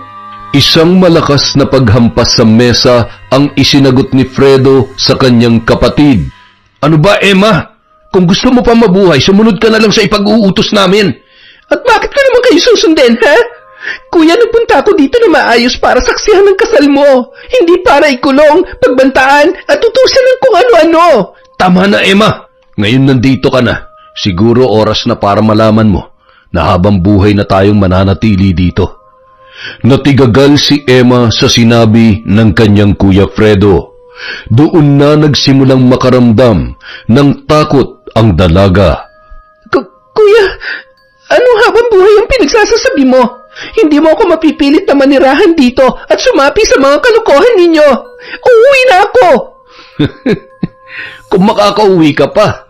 Isang malakas na paghampas sa mesa ang isinagot ni Fredo sa kanyang kapatid. Ano ba, Emma? Kung gusto mo pa mabuhay, sumunod ka na lang sa ipag-uutos namin. At bakit ko naman kayo susundin, ha? Kuya, nagpunta ako dito na maayos para saksihan ng kasal mo. Hindi para ikulong, pagbantaan, at utusan ng kung ano-ano. Tama na, Emma. Ngayon nandito ka na. Siguro oras na para malaman mo na habang buhay na tayong mananatili dito. Natigagal si Emma sa sinabi ng kanyang Kuya Fredo. Doon na nagsimulang makaramdam ng takot ang dalaga. Kuya, anong habang buhay ang pinagsasasabi mo? Hindi mo ako mapipilit na manirahan dito at sumapi sa mga kalokohan ninyo. Uuwi na ako! Kung makakauwi ka pa,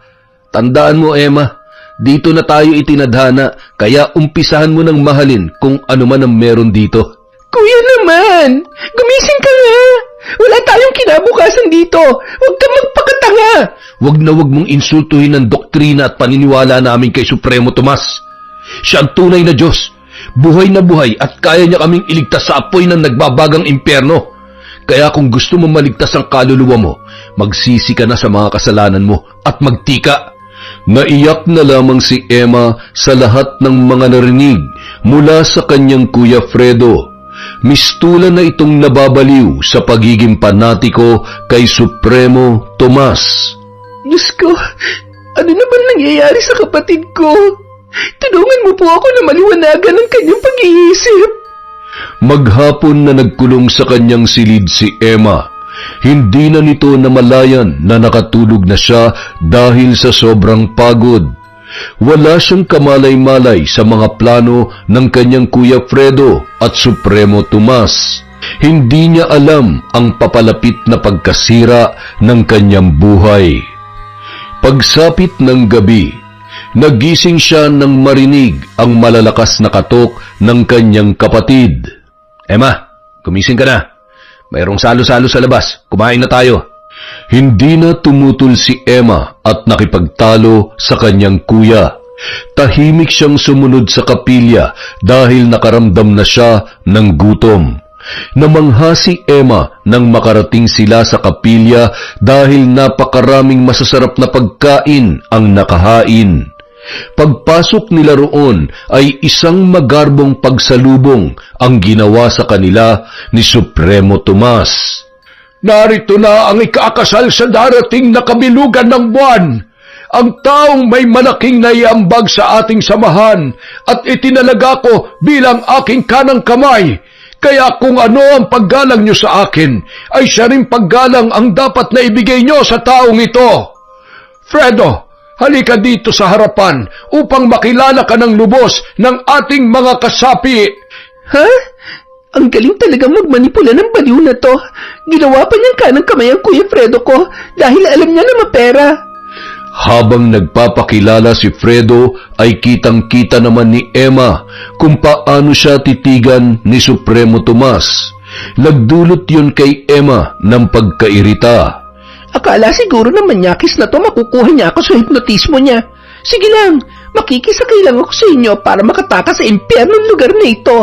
tandaan mo, Emma, dito na tayo itinadhana, kaya umpisahan mo ng mahalin kung ano man ang meron dito. Kuya naman, gumising ka nga. Wala tayong kinabukasan dito. Huwag kang magpakatanga. Wag na wag mong insultuhin ang doktrina at paniniwala namin kay Supremo Tomas. Siya ang tunay na Diyos, buhay na buhay at kaya niya kaming iligtas sa apoy ng nagbabagang impyerno. Kaya kung gusto mo maligtas ang kaluluwa mo, magsisi ka na sa mga kasalanan mo at magtika. Naiyak na lamang si Emma sa lahat ng mga narinig mula sa kanyang Kuya Fredo. Mistulan na itong nababaliw sa pagiging panatiko kay Supremo Tomas. Diyos ko, ano naman nangyayari sa kapatid ko? Tulungan mo po ako na maliwanagan ang kanyang pag-iisip. Maghapon na nagkulong sa kanyang silid si Emma. Hindi na nito namalayan na nakatulog na siya dahil sa sobrang pagod. Wala siyang kamalay-malay sa mga plano ng kanyang Kuya Fredo at Supremo Tomas. Hindi niya alam ang papalapit na pagkasira ng kanyang buhay. Pagsapit ng gabi, nagising siya nang marinig ang malalakas na katok ng kanyang kapatid. Emma, gumising ka na. Mayroong salo-salo sa labas. Kumain na tayo. Hindi na tumutol si Emma at nakipagtalo sa kanyang kuya. Tahimik siyang sumunod sa kapilya dahil nakaramdam na siya ng gutom. Namangha si Emma nang makarating sila sa kapilya dahil napakaraming masasarap na pagkain ang nakahain. Pagpasok nila roon ay isang magarbong pagsalubong ang ginawa sa kanila ni Supremo Tomas. Narito na ang ikakasal sa darating na kabilugan ng buwan. Ang taong may malaking naiambag sa ating samahan at itinalaga ko bilang aking kanang kamay. Kaya kung ano ang paggalang nyo sa akin, ay siya rin paggalang ang dapat na ibigay nyo sa taong ito. Fredo, halika dito sa harapan upang makilala ka ng lubos ng ating mga kasapi. Ha? Ang galing talaga magmanipula ng baliw na to. Ginawa pa niyang kanang kamay ang Kuya Fredo ko dahil alam niya na mapera. Habang nagpapakilala si Fredo ay kitang-kita naman ni Emma kung paano siya titigan ni Supremo Tomas. Nagdulot yun kay Emma ng pagkairita. Akala siguro na manyakis na to makukuha niya ako sa hipnotismo niya. Sige lang, makikisakay lang ako sa inyo para makatakas sa impyernong lugar na ito.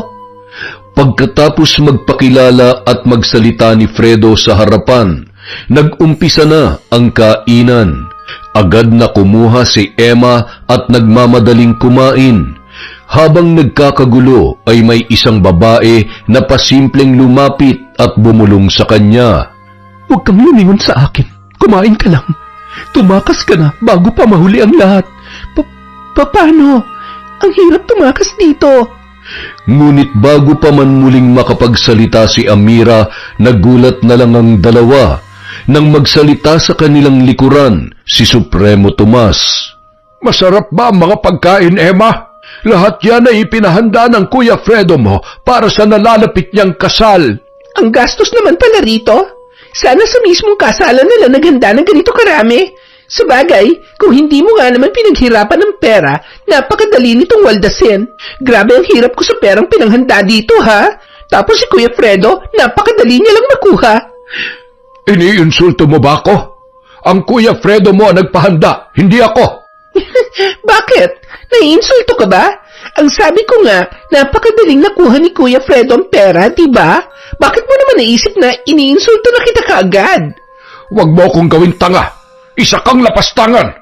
Pagkatapos magpakilala at magsalita ni Fredo sa harapan, nag-umpisa na ang kainan. Agad na kumuha si Emma at nagmamadaling kumain. Habang nagkakagulo ay may isang babae na pasimpleng lumapit at bumulong sa kanya. Huwag kang lumingon sa akin. Kumain ka lang. Tumakas ka na bago pa mahuli ang lahat. Paano? Ang hirap tumakas dito. Ngunit bago pa man muling makapagsalita si Amira, nagulat na lang ang dalawa nang magsalita sa kanilang likuran si Supremo Tomas. Masarap ba ang mga pagkain, Emma? Lahat yan ay ipinahanda ng Kuya Fredo mo para sa nalalapit niyang kasal. Ang gastos naman pala rito. Sana sa mismong kasalan nila naghanda ng ganito karami. Sabagay, kung hindi mo nga naman pinaghirapan ng pera, napakadali nitong waldasin. Grabe ang hirap ko sa perang pinanghanda dito, ha? Tapos si Kuya Fredo, napakadali niya lang makuha. Iniinsulto mo ba ako? Ang Kuya Fredo mo ang nagpahanda, hindi ako. Bakit? Naiinsulto ka ba? Ang sabi ko nga, napakadaling nakuha ni Kuya Fredo ang pera, diba? Bakit mo naman naisip na iniinsulto na kita kaagad? Huwag mo akong gawin tanga. Isa kang lapastangan.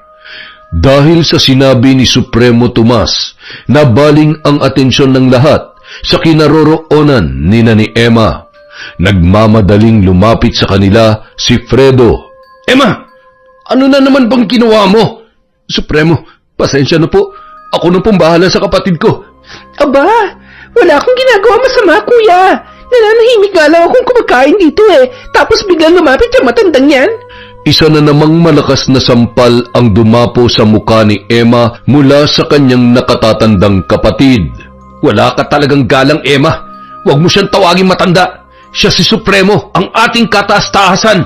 Dahil sa sinabi ni Supremo Tomas, nabaling ang atensyon ng lahat sa kinaroroonan ni Emma. Nagmamadaling lumapit sa kanila si Fredo. Emma, Ano na naman bang ginawa mo? Supremo, pasensya na po. Ako na pong bahala sa kapatid ko. Aba, wala akong ginagawa masama, kuya. Nananahimik nga lang akong kumakain dito Tapos biglang lumapit yung matandang yan. Isa na namang malakas na sampal ang dumapo sa mukha ni Emma mula sa kanyang nakatatandang kapatid. Wala ka talagang galang, Emma. Huwag mo siyang tawaging matanda. Siya si Supremo, ang ating kataas-taasan.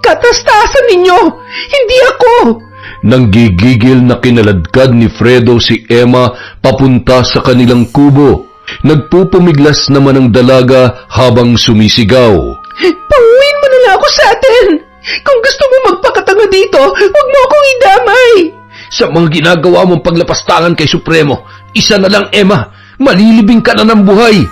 Kataas-taasan ninyo! Hindi ako! Nang gigigil na kinaladkad ni Fredo si Emma papunta sa kanilang kubo. Nagpupumiglas naman ang dalaga habang sumisigaw. Pauwiin mo na lang ako sa atin! Kung gusto mo magpakatanga dito, huwag mo akong idamay! Sa mga ginagawa mong paglapastangan kay Supremo, isa na lang, Emma, malilibing ka na ng buhay.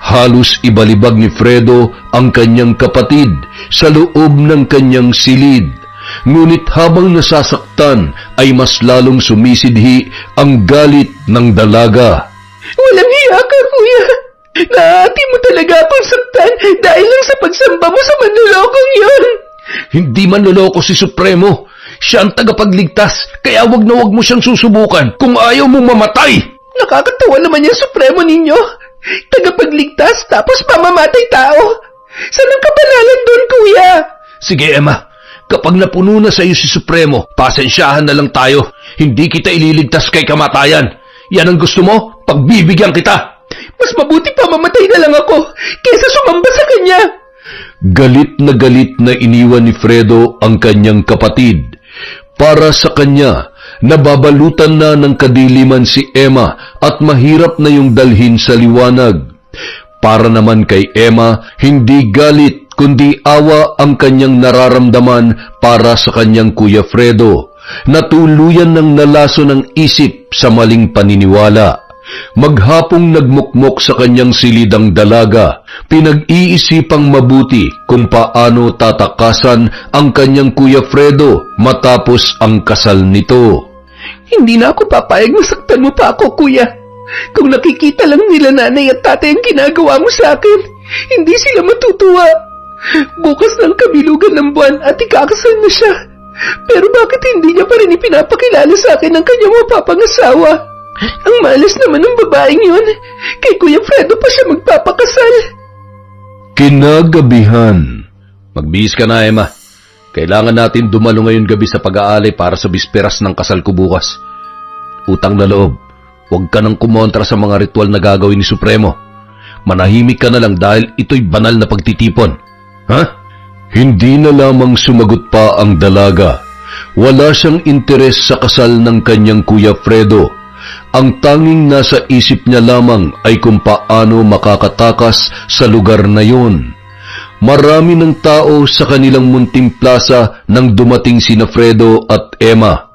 Halos ibalibag ni Fredo ang kanyang kapatid sa loob ng kanyang silid. Ngunit habang nasasaktan ay mas lalong sumisidhi ang galit ng dalaga. Walang hiya ka, kuya! Naati mo talaga akong saktan dahil lang sa pagsamba mo sa manlulokong yun! Hindi man loloko si Supremo. Siya ang tagapagligtas, kaya wag na wag mo siyang susubukan kung ayaw mong mamatay. Nakakatawa naman yung Supremo ninyo. Tagapagligtas tapos pamamatay tao. Saan ang kabanalan doon, kuya? Sige, Emma. Kapag napuno na sa iyo si Supremo, pasensyahan na lang tayo. Hindi kita ililigtas kay kamatayan. Yan ang gusto mo? Pagbibigyan kita. Mas mabuti pa mamatay na lang ako kaysa sumamba sa kanya. Galit na iniwan ni Fredo ang kanyang kapatid. Para sa kanya, nababalutan na ng kadiliman si Emma at mahirap na yung dalhin sa liwanag. Para naman kay Emma, hindi galit kundi awa ang kanyang nararamdaman para sa kanyang Kuya Fredo, na tuluyan ng nalaso ng isip sa maling paniniwala. Maghapong nagmukmok sa kanyang silidang dalaga, pinag-iisipang mabuti kung paano tatakasan ang kanyang Kuya Fredo matapos ang kasal nito. Hindi na ako papayag na saktan mo pa ako, kuya. Kung nakikita lang nila nanay at tatay ang ginagawa mo sa akin, hindi sila matutuwa. Bukas ng kabilugan ng buwan at ikakasal na siya. Pero bakit hindi niya pa rin ipinapakilala sa akin ang kanyang mapapangasawa? Ang malas naman ng babaeng yun. Kay Kuya Fredo pa siya magpapakasal. Kinagabihan. Magbihis ka na, Emma. Kailangan natin dumalo ngayon gabi sa pag-aalay para sa bisperas ng kasal ko bukas. Utang na loob, huwag ka nang kumontra sa mga ritual na gagawin ni Supremo. Manahimik ka na lang dahil ito'y banal na pagtitipon. Ha? Hindi na lamang sumagot pa ang dalaga. Wala siyang interes sa kasal ng kanyang Kuya Fredo. Ang tanging nasa isip niya lamang ay kung paano makakatakas sa lugar na yon. Marami ng tao sa kanilang munting plaza nang dumating sina Fredo at Emma.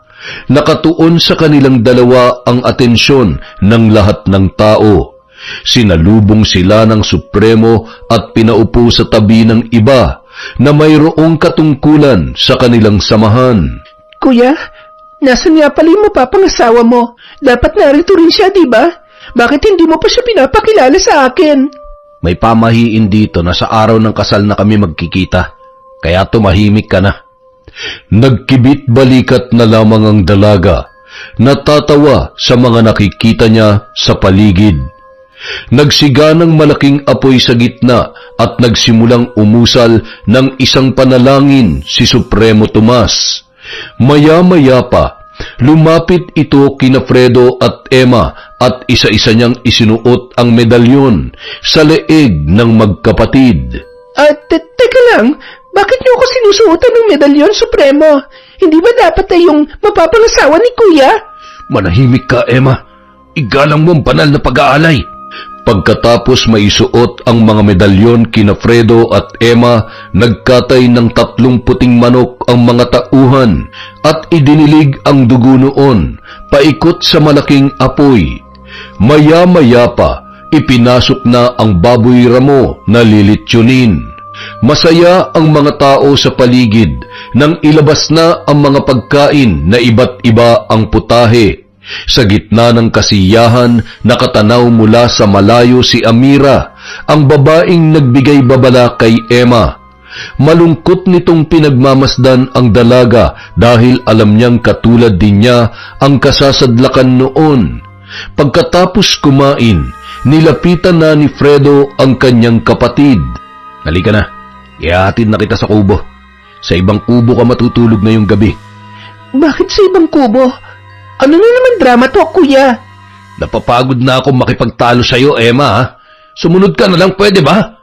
Nakatuon sa kanilang dalawa ang atensyon ng lahat ng tao. Sinalubong sila ng Supremo at pinaupo sa tabi ng iba na mayroong katungkulan sa kanilang samahan. Kuya, nasan nga pala yung mapapangasawa mo? Dapat narito rin siya, diba? Bakit hindi mo pa siya pinapakilala sa akin? May pamahiin dito na sa araw ng kasal na kami magkikita, kaya tumahimik ka na. Nagkibit balikat na lamang ang dalaga, natatawa sa mga nakikita niya sa paligid. Nagsiga ng malaking apoy sa gitna at nagsimulang umusal ng isang panalangin si Supremo Tomas. Maya-maya pa, lumapit ito kina Fredo at Emma at isa-isa niyang isinuot ang medalyon sa leeg ng magkapatid. Teka lang, bakit niyo ako sinusuotan ng medalyon, Supremo? Hindi ba dapat ay yung mapapangasawa ni Kuya? Manahimik ka, Emma. Igalang mo ang banal na pag-aalay. Pagkatapos maisuot ang mga medalyon kina Fredo at Emma, nagkatay ng 3 puting manok ang mga tauhan at idinilig ang dugo noon, paikot sa malaking apoy. Maya-maya pa, ipinasok na ang baboy ramo na lilitsyonin. Masaya ang mga tao sa paligid nang ilabas na ang mga pagkain na iba't iba ang putahe. Sa gitna ng kasiyahan, nakatanaw mula sa malayo si Amira, ang babaeng nagbigay babala kay Emma. Malungkot nitong pinagmamasdan ang dalaga dahil alam niyang katulad din niya ang kasasadlakan noon. Pagkatapos kumain, nilapitan na ni Fredo ang kanyang kapatid. Halika na, ihahatid na kita sa kubo. Sa ibang kubo ka matutulog ngayong gabi. Bakit sa ibang kubo? Ano na naman drama to, kuya? Napapagod na ako makipagtalo sa'yo, Emma, ha? Sumunod ka na lang, pwede ba?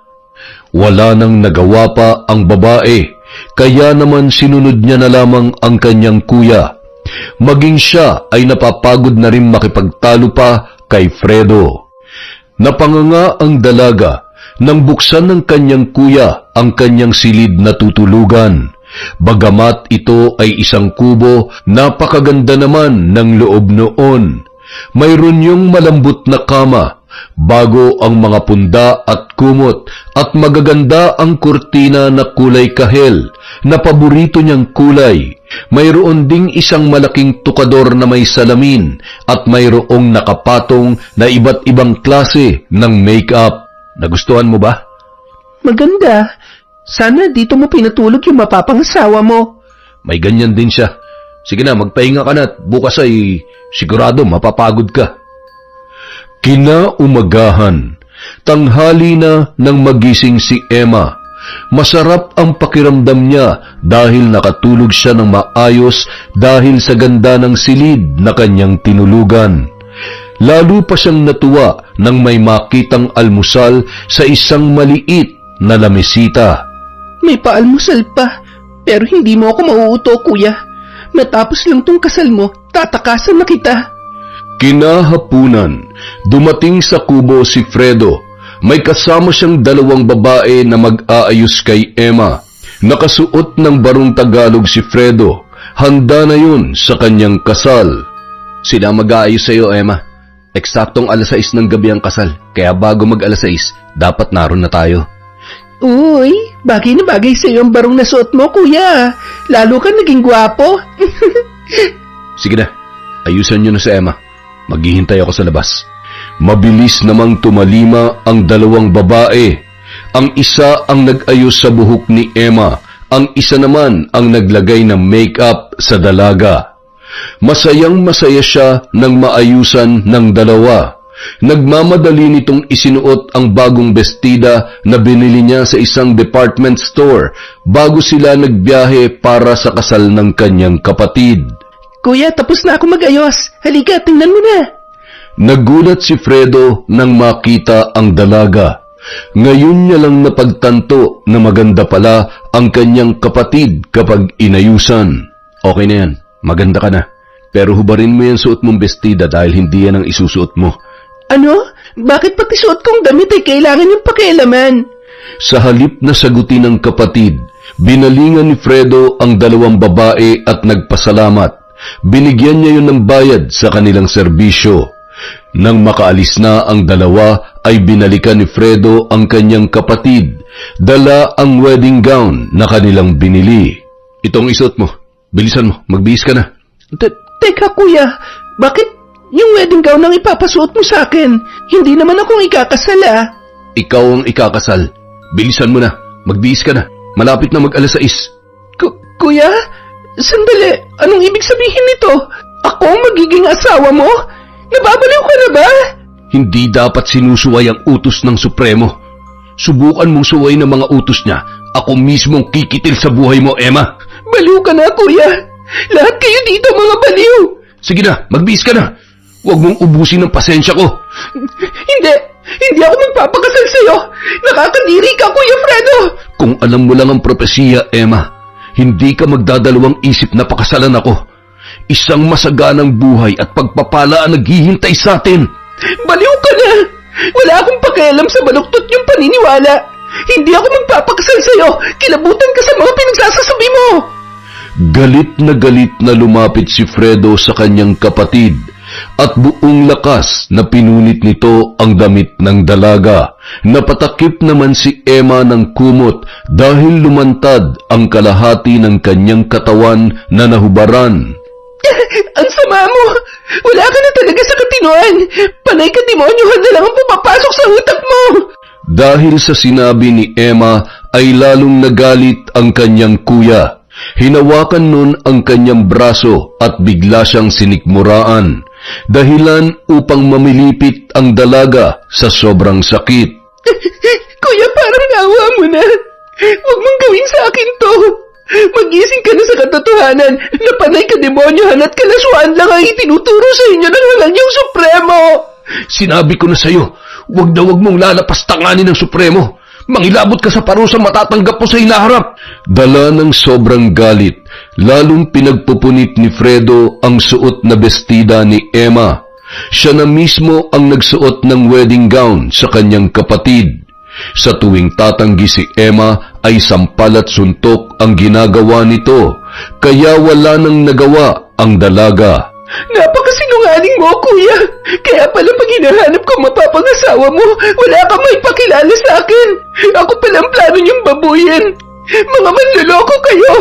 Wala nang nagawa pa ang babae, kaya naman sinunod niya na lamang ang kanyang kuya. Maging siya ay napapagod na rin makipagtalo pa kay Fredo. Napanganga ang dalaga nang buksan ng kanyang kuya ang kanyang silid na tutulugan. Bagamat ito ay isang kubo, napakaganda naman ng loob noon. Mayroon yung malambot na kama, bago ang mga punda at kumot, at magaganda ang kurtina na kulay kahel, na paborito niyang kulay. Mayroon ding isang malaking tukador na may salamin, at mayroong nakapatong na iba't ibang klase ng make-up. Nagustuhan mo ba? Maganda. Sana dito mo pinatulog yung mapapangasawa mo. May ganyan din siya. Sige na, magpahinga ka na at bukas ay sigurado mapapagod ka. Kinaumagahan, tanghali na nang magising si Emma. Masarap ang pakiramdam niya dahil nakatulog siya ng maayos dahil sa ganda ng silid na kanyang tinulugan. Lalo pa siyang natuwa nang may makitang almusal sa isang maliit na lamesita. May paalmusal pa, pero hindi mo ako mauuto, kuya. Matapos lang tong kasal mo, tatakasan na kita. Kinahapunan, dumating sa kubo si Fredo. May kasama siyang dalawang babae na mag-aayos kay Emma. Nakasuot ng barong Tagalog si Fredo. Handa na yun sa kanyang kasal. Sila mag-aayos sa'yo, Emma. Eksaktong 6:00 ng gabi ang kasal, kaya bago mag-6:00, dapat naroon na tayo. Uy, bagay na bagay sa'yo ang barong na suot mo, kuya. Lalo ka naging gwapo. Sige na, ayusan niyo na si Emma. Maghihintay ako sa labas. Mabilis namang tumalima ang dalawang babae. Ang isa ang nag-ayos sa buhok ni Emma, ang isa naman ang naglagay ng make-up sa dalaga. Masayang masaya siya nang maayusan ng dalawa. Nagmamadali nitong isinuot ang bagong bestida na binili niya sa isang department store bago sila nagbiyahe para sa kasal ng kanyang kapatid. Kuya, tapos na ako mag-ayos. Halika, tingnan mo na. Nagulat si Fredo nang makita ang dalaga. Ngayon niya lang napagtanto na maganda pala ang kanyang kapatid kapag inayusan. Okay na yan, maganda ka na. Pero hubarin mo yung suot mong bestida dahil hindi yan ang isusuot mo. Ano? Bakit pati suot kong damit ay kailangan yung pakialaman? Sa halip na sagutin ng kapatid, binalingan ni Fredo ang dalawang babae at nagpasalamat. Binigyan niya yun ng bayad sa kanilang serbisyo. Nang makaalis na ang dalawa, ay binalikan ni Fredo ang kanyang kapatid. Dala ang wedding gown na kanilang binili. Itong isuot mo. Bilisan mo, magbihis ka na. Teka kuya, bakit yung wedding gown ang ipapasuot mo sa akin? Hindi naman akong ikakasal ah. Ikaw ang ikakasal. Bilisan mo na, magbihis ka na. Malapit na mag-6:00. Kuya, sandali, anong ibig sabihin nito? Ako ang magiging asawa mo? Nababaliw ka na ba? Hindi dapat sinusuway ang utos ng Supremo. Subukan mong suway ng mga utos niya. Ako mismong kikitil sa buhay mo, Emma. Baliw ka na, kuya. Lahat kayo dito mga baliw. Sige na, magbihis ka na. Huwag mong ubusin ang pasensya ko. Hindi ako magpapakasal sa'yo. Nakakadiri ka, Kuya Fredo. Kung alam mo lang ang propesiya, Emma, hindi ka magdadalawang isip na pakasalan ako. Isang masaganang buhay at pagpapala ang naghihintay sa atin. Baliw ka na. Wala akong pakialam sa baluktot yung paniniwala. Hindi ako magpapakasal sa'yo. Kilabutan ka sa mga pinagsasasabi mo. Galit na lumapit si Fredo sa kanyang kapatid at buong lakas na pinunit nito ang damit ng dalaga. Napatakip naman si Emma ng kumot dahil lumantad ang kalahati ng kanyang katawan na nahubaran. Ang sama mo! Wala ka na talaga sa katinoan! Panay ka demonyohan na lang ang pumapasok sa utak mo! Dahil sa sinabi ni Emma ay lalong nagalit ang kanyang kuya. Hinawakan nun ang kanyang braso at bigla siyang sinikmuraan, dahilan upang mamilipit ang dalaga sa sobrang sakit. Kuya, parang awa mo na. Huwag mong gawin sa akin to. Magising ka na sa katotohanan na panay kademonyohan at kalaswaan lang ang itinuturo sa inyo ng halal niyong Supremo. Sinabi ko na sa'yo, huwag mong lalapastanganin ng Supremo. Mangilabot ka sa parusang matatanggap mo sa hinaharap. Dala ng sobrang galit, lalong pinagpupunit ni Fredo ang suot na bestida ni Emma. Siya na mismo ang nagsuot ng wedding gown sa kanyang kapatid. Sa tuwing tatanggi si Emma ay sampal at suntok ang ginagawa nito, kaya wala nang nagawa ang dalaga. Napakasinungaling mo, kuya. Kaya pala pag hinahanap ko mapapangasawa mo, wala kang may pakilala sa akin. Ako pala ang plano niyong babuyin. Mga manloloko kayo.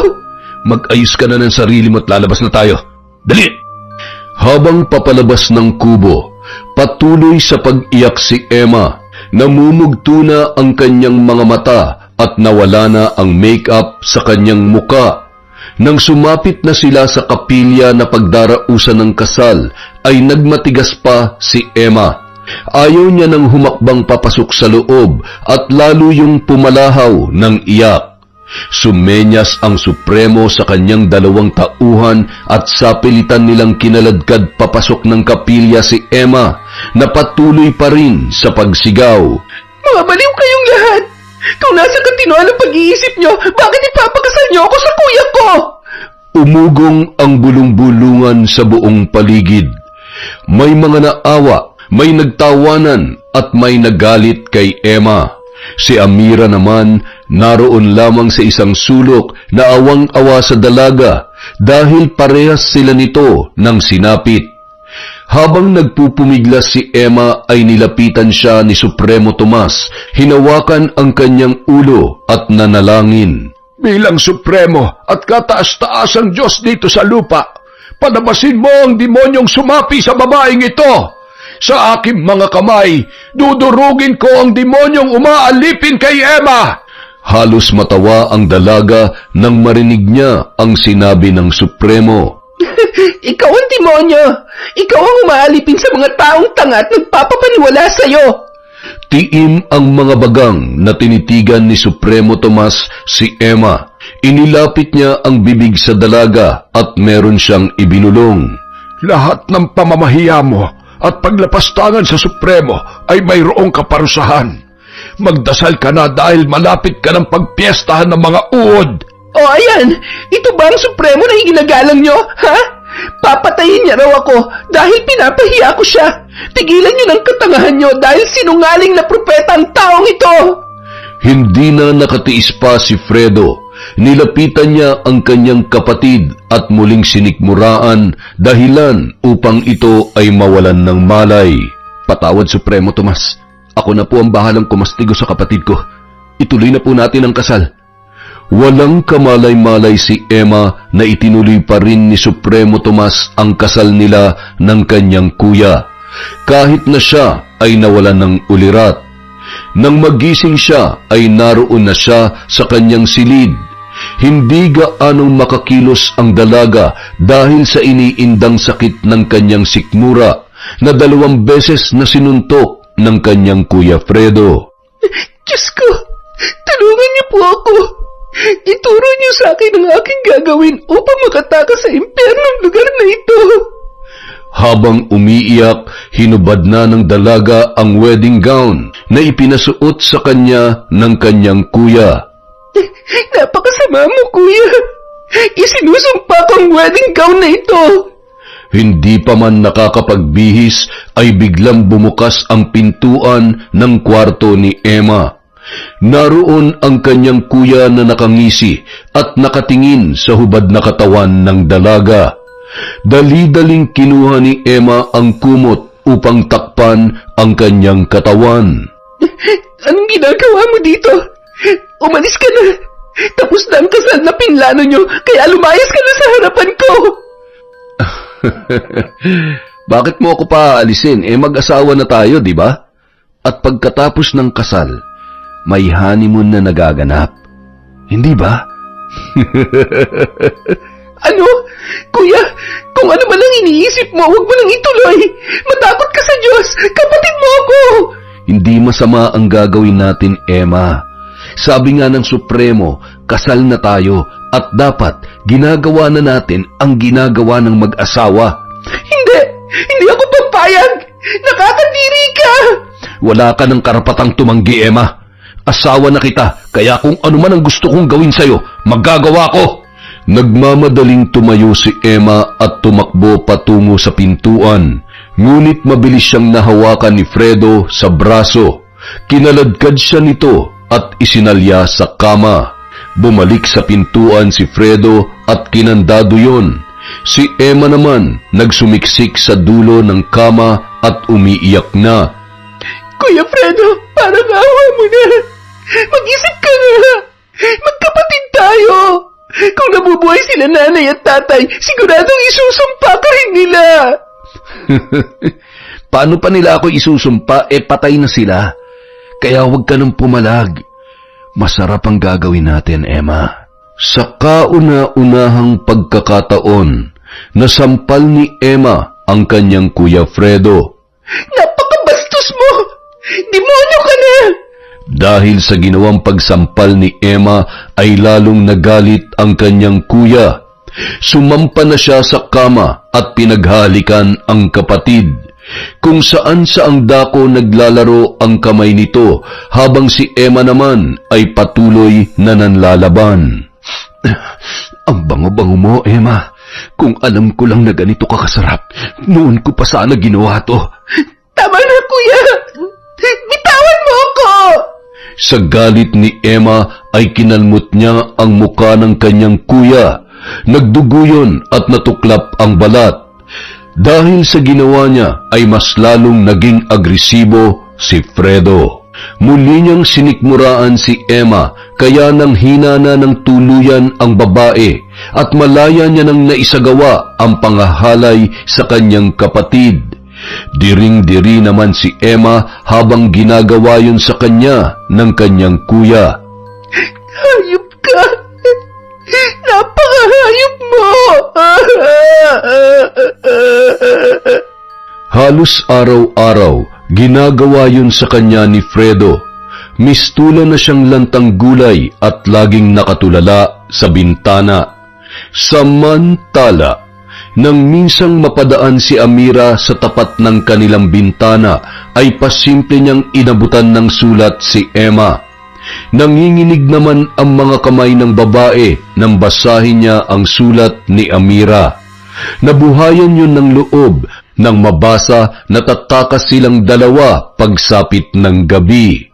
Mag-ayos ka na ng sarili mo at lalabas na tayo. Dali! Habang papalabas ng kubo, patuloy sa pag-iyak si Emma. Namumugto na ang kanyang mga mata at nawala na ang make-up sa kanyang muka. Nang sumapit na sila sa kapilya na pagdarausan ng kasal, ay nagmatigas pa si Emma. Ayaw niya nang humakbang papasok sa loob at lalo yung pumalahaw ng iyak. Sumenyas ang Supremo sa kanyang 2 tauhan at sa pilitan nilang kinaladkad papasok ng kapilya si Emma na patuloy pa rin sa pagsigaw. Mga baliw kayong lahat. Kung nasa katinoan ang pag-iisip nyo, bakit ipapakasal nyo ako sa kuya ko? Umugong ang bulong-bulungan sa buong paligid. May mga naawa, may nagtawanan at may nagalit kay Emma. Si Amira naman naroon lamang sa isang sulok na awang-awa sa dalaga dahil parehas sila nito ng sinapit. Habang nagpupumiglas si Emma ay nilapitan siya ni Supremo Tomas, hinawakan ang kanyang ulo at nanalangin. Bilang Supremo at kataas-taasang Diyos dito sa lupa, palabasin mo ang demonyong sumapi sa babaeng ito. Sa aking mga kamay, dudurugin ko ang demonyong umaalipin kay Emma. Halos matawa ang dalaga nang marinig niya ang sinabi ng Supremo. Ikaw ang demonyo. Ikaw ang umaalipin sa mga taong tanga at nagpapapaniwala sa'yo. Tiim ang mga bagang na tinitigan ni Supremo Tomas si Emma. Inilapit niya ang bibig sa dalaga at meron siyang ibinulong. Lahat ng pamamahiya mo at paglapastangan sa Supremo ay mayroong kaparusahan. Magdasal ka na dahil malapit ka ng pagpiestahan ng mga uod. O ayan, ito ba ang Supremo na iginagalang nyo, ha? Papatayin niya raw ako dahil pinapahiya ko siya. Tigilan niyo ng katangahan niyo dahil sinungaling na propeta ang taong ito. Hindi na nakatiis pa si Fredo. Nilapitan niya ang kanyang kapatid at muling sinikmuraan dahilan upang ito ay mawalan ng malay. Patawad, Supremo Tomas. Ako na po ang bahalang kumastigo sa kapatid ko. Ituloy na po natin ang kasal. Walang kamalay-malay si Emma na itinuloy pa rin ni Supremo Tomas ang kasal nila ng kanyang kuya, kahit na siya ay nawalan ng ulirat. Nang magising siya ay naroon na siya sa kanyang silid. Hindi gaanong makakilos ang dalaga dahil sa iniindang sakit ng kanyang sikmura na 2 beses na sinuntok ng kanyang kuya Fredo. Diyos ko, tulungan niyo po ako. Ituro niyo sa akin ang aking gagawin upang makatakas sa impyernong lugar na ito. Habang umiiyak, hinubad na ng dalaga ang wedding gown na ipinasuot sa kanya ng kanyang kuya. Napakasama mo, kuya. Isinusumpa ko ang wedding gown na ito. Hindi pa man nakakapagbihis ay biglang bumukas ang pintuan ng kwarto ni Emma. Naroon ang kanyang kuya na nakangisi at nakatingin sa hubad na katawan ng dalaga. Dali-daling kinuha ni Emma ang kumot upang takpan ang kanyang katawan. Anong ginagawa mo dito? Umalis ka na. Tapos na ang kasal na pinlano nyo, kaya lumayas ka na sa harapan ko. Bakit mo ako paalisin? Mag-asawa na tayo, di ba? At pagkatapos ng kasal, may honeymoon na nagaganap. Hindi ba? Ano? Kuya, kung ano man ang iniisip mo, huwag mo nang ituloy. Matakot ka sa Diyos. Kapatid mo ako. Hindi masama ang gagawin natin, Emma. Sabi nga ng Supremo, kasal na tayo at dapat ginagawa na natin ang ginagawa ng mag-asawa. Hindi ako papayag. Nakakadiri ka. Wala ka ng karapatang tumanggi, Emma. Asawa na kita, kaya kung ano man ang gusto kong gawin sa'yo, maggagawa ko. Nagmamadaling tumayo si Emma at tumakbo patungo sa pintuan. Ngunit mabilis siyang nahawakan ni Fredo sa braso. Kinaladkad siya nito at isinalya sa kama. Bumalik sa pintuan si Fredo at kinandado yon. Si Emma naman nagsumiksik sa dulo ng kama at umiiyak na. Kuya Fredo, parang awa mo na. Mag-isip ka nga. Magkapatid tayo. Kung nabubuhay sila nanay at tatay, siguradong isusumpa ka rin nila. Paano pa nila ako isusumpa? Patay na sila. Kaya huwag ka nang pumalag. Masarap ang gagawin natin, Emma. Sa kauna-unahang pagkakataon, nasampal ni Emma ang kanyang Kuya Fredo. Napakabastos mo! Demonyo ka na! Dahil sa ginawang pagsampal ni Emma ay lalong nagalit ang kanyang kuya. Sumampa na siya sa kama at pinaghalikan ang kapatid. Kung saan saang dako naglalaro ang kamay nito habang si Emma naman ay patuloy na nanlalaban. Ang bango-bango mo, Emma. Kung alam ko lang na ganito ka kasarap, noon ko pa sana ginawa to. Tama na, kuya! Bitawan mo ako! Sa galit ni Emma ay kinalmot niya ang muka ng kanyang kuya. Nagdugo yun at natuklap ang balat. Dahil sa ginawa niya ay mas lalong naging agresibo si Fredo. Muli niyang sinikmuraan si Emma kaya nang hina na ng tuluyan ang babae at malaya niya nang naisagawa ang pangahalay sa kanyang kapatid. Diring-diri naman si Emma habang ginagawa yun sa kanya ng kanyang kuya. Hayop ka! Napakahayop mo! Halos araw-araw, ginagawa yun sa kanya ni Fredo. Mistula na siyang lantang gulay at laging nakatulala sa bintana. Samantala, nang minsang mapadaan si Amira sa tapat ng kanilang bintana, ay pasimple niyang inabutan ng sulat si Emma. Nanginginig naman ang mga kamay ng babae nang basahin niya ang sulat ni Amira. Nabuhayan yun ng loob nang mabasa na tatakas silang dalawa pagsapit ng gabi.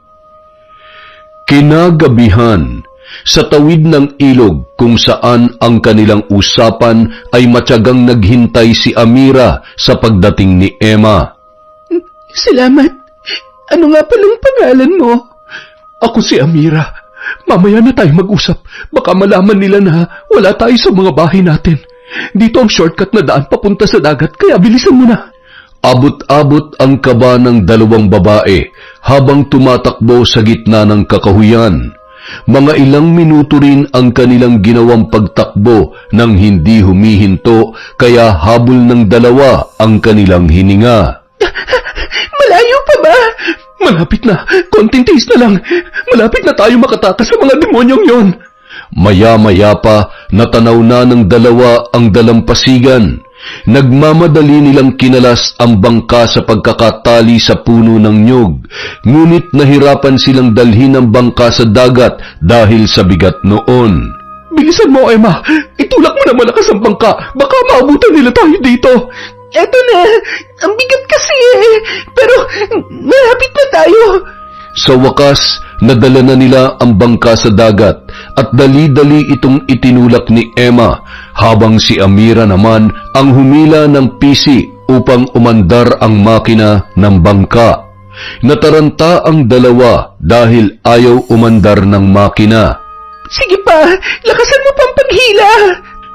Kinagabihan, sa tawid ng ilog kung saan ang kanilang usapan ay matyagang naghintay si Amira sa pagdating ni Emma. Salamat. Ano nga palang pangalan mo? Ako si Amira. Mamaya na tayo mag-usap. Baka malaman nila na wala tayo sa mga bahay natin. Dito ang shortcut na daan papunta sa dagat, kaya bilisan mo na. Abot-abot ang kaba ng dalawang babae habang tumatakbo sa gitna ng kakahuyan. Mga ilang minuto rin ang kanilang ginawang pagtakbo nang hindi humihinto kaya habol ng dalawa ang kanilang hininga. Malayo pa ba? Malapit na. Konting tiis na lang. Malapit na tayo makatakas sa mga demonyong yon. Maya-maya pa, natanaw na ng dalawa ang dalampasigan. Nagmamadali nilang kinalas ang bangka sa pagkakatali sa puno ng nyog. Ngunit nahirapan silang dalhin ang bangka sa dagat dahil sa bigat noon. Bilisan mo, Emma. Itulak mo na malakas ang bangka. Baka maabutan nila tayo dito. Eto na. Ang bigat kasi Pero malapit na tayo. Sa wakas, nadala na nila ang bangka sa dagat at dali-dali itong itinulak ni Emma habang si Amira naman ang humila ng pisi upang umandar ang makina ng bangka. Nataranta ang dalawa dahil ayaw umandar ng makina. Sige pa, lakasan mo pang paghila.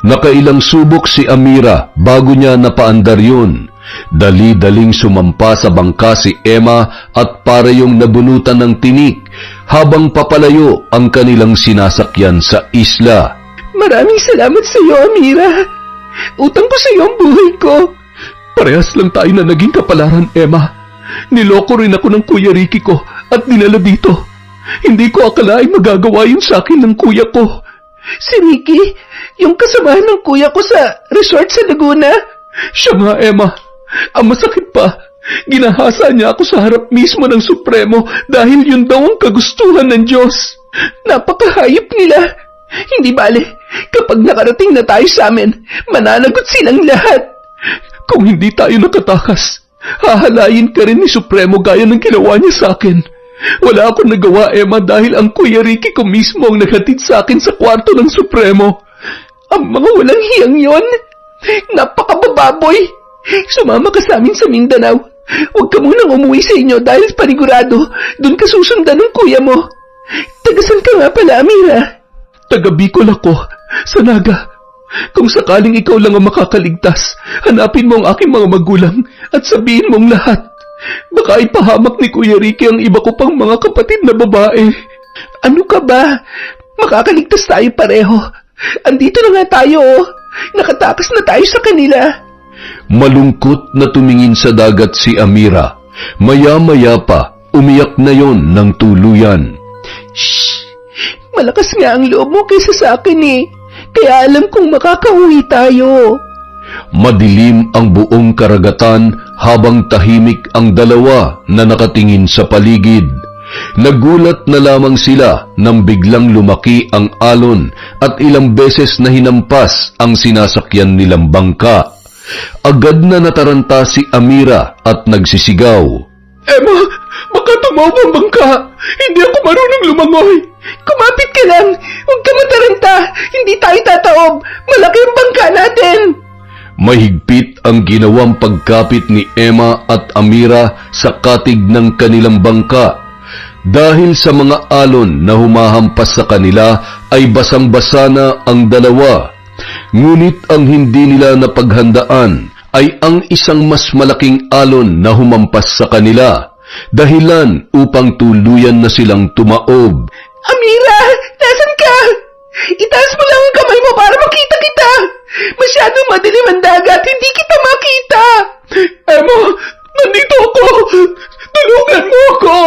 Nakailang subok si Amira bago niya napaandar yun. Dali-daling sumampa sa bangka si Emma at para yung nabunutan ng tinik habang papalayo ang kanilang sinasakyan sa isla. Maraming salamat sa iyo, Amira. Utang ko sa iyo ang buhay ko. Parehas lang tayo na naging kapalaran, Emma. Niloko rin ako ng Kuya Ricky ko at dinala dito. Hindi ko akalain magagawa yun sa akin ng kuya ko. Si Ricky, yung kasamahan ng kuya ko sa resort sa Laguna. Siya nga, Emma. Ang masakit pa, ginahasa niya ako sa harap mismo ng Supremo dahil yun daw ang kagustuhan ng Diyos. Napakahayop nila. Hindi bale, kapag nakarating na tayo sa amin, mananagot silang lahat. Kung hindi tayo nakatakas, hahalayin ka rin ni Supremo gaya ng ginawa niya sa akin. Wala akong nagawa, Emma, dahil ang Kuya Ricky ko mismo ang naghatid sa akin sa kwarto ng Supremo. Ang mga walang hiyang yon. Napakabababoy. Sumama ka sa amin sa Mindanao. Huwag ka munang umuwi sa inyo dahil panigurado, doon ka susundan ng kuya mo. Tagasan ka nga pala, Amira? Taga Bicol ako, sa Naga. Kung sakaling ikaw lang ang makakaligtas, hanapin mo ang aking mga magulang at sabihin mong lahat. Baka ipahamak ni Kuya Ricky ang iba ko pang mga kapatid na babae. Ano ka ba? Makakaligtas tayo pareho. Andito na nga tayo, oh. Nakatakas na tayo sa kanila. Malungkot na tumingin sa dagat si Amira. Maya-maya pa, umiyak na yon ng tuluyan. Shh! Malakas nga ang loob mo kaysa sa akin eh. Kaya alam kong makakauwi tayo. Madilim ang buong karagatan habang tahimik ang dalawa na nakatingin sa paligid. Nagulat na lamang sila nang biglang lumaki ang alon at ilang beses na hinampas ang sinasakyan nilang bangka. Agad na nataranta si Amira at nagsisigaw. Emma, baka tumaw ang bangka. Hindi ako marunong lumangoy. Kumapit ka lang. Huwag ka mataranta. Hindi tayo tataob. Malaki ang bangka natin. Mahigpit ang ginawang pagkapit ni Emma at Amira sa katig ng kanilang bangka. Dahil sa mga alon na humahampas sa kanila ay basang-basa na ang dalawa. Ngunit ang hindi nila napaghandaan ay ang isang mas malaking alon na humampas sa kanila, dahilan upang tuluyan na silang tumaob. Amira, nasan ka? Itaas mo lang ang kamay mo para makita kita. Masyadong madilim ang dagat, hindi kita makita. Emma, nandito ako! Tulungan mo ako!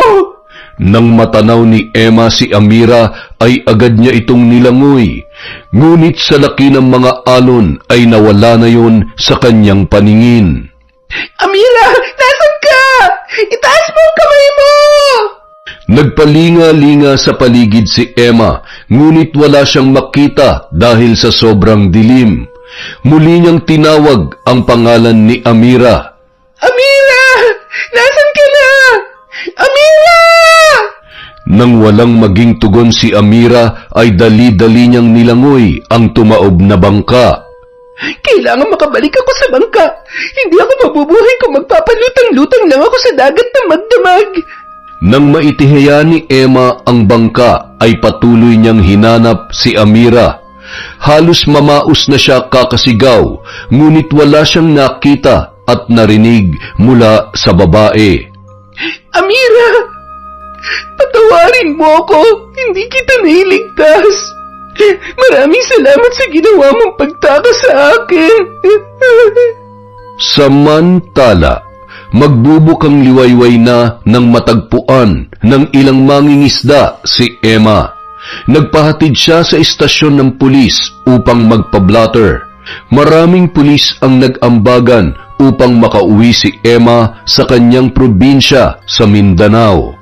Nang matanaw ni Emma si Amira ay agad niya itong nilangoy. Ngunit sa laki ng mga alon ay nawala na yon sa kanyang paningin. Amira, nasan ka? Itaas mo ang kamay mo! Nagpalinga-linga sa paligid si Emma, ngunit wala siyang makita dahil sa sobrang dilim. Muli niyang tinawag ang pangalan ni Amira. Amira! Nasan ka na? Amira! Nang walang maging tugon si Amira ay dali-dali niyang nilangoy ang tumaob na bangka. Kailangan makabalik ako sa bangka. Hindi ako mabubuhay kung magpapalutang-lutang lang ako sa dagat na magdamag. Nang maitihaya ni Emma ang bangka ay patuloy niyang hinanap si Amira. Halos mamaos na siya kakasigaw, ngunit wala siyang nakita at narinig mula sa babae. Amira! Patawarin mo ako. Hindi kita nailigtas. Maraming salamat sa ginawa mong pagtakas sa akin. Samantala, magbubukang liwayway na ng matagpuan ng ilang mangingisda si Emma. Nagpahatid siya sa istasyon ng pulis upang magpa-blotter. Maraming pulis ang nag-ambagan upang makauwi si Emma sa kanyang probinsya sa Mindanao.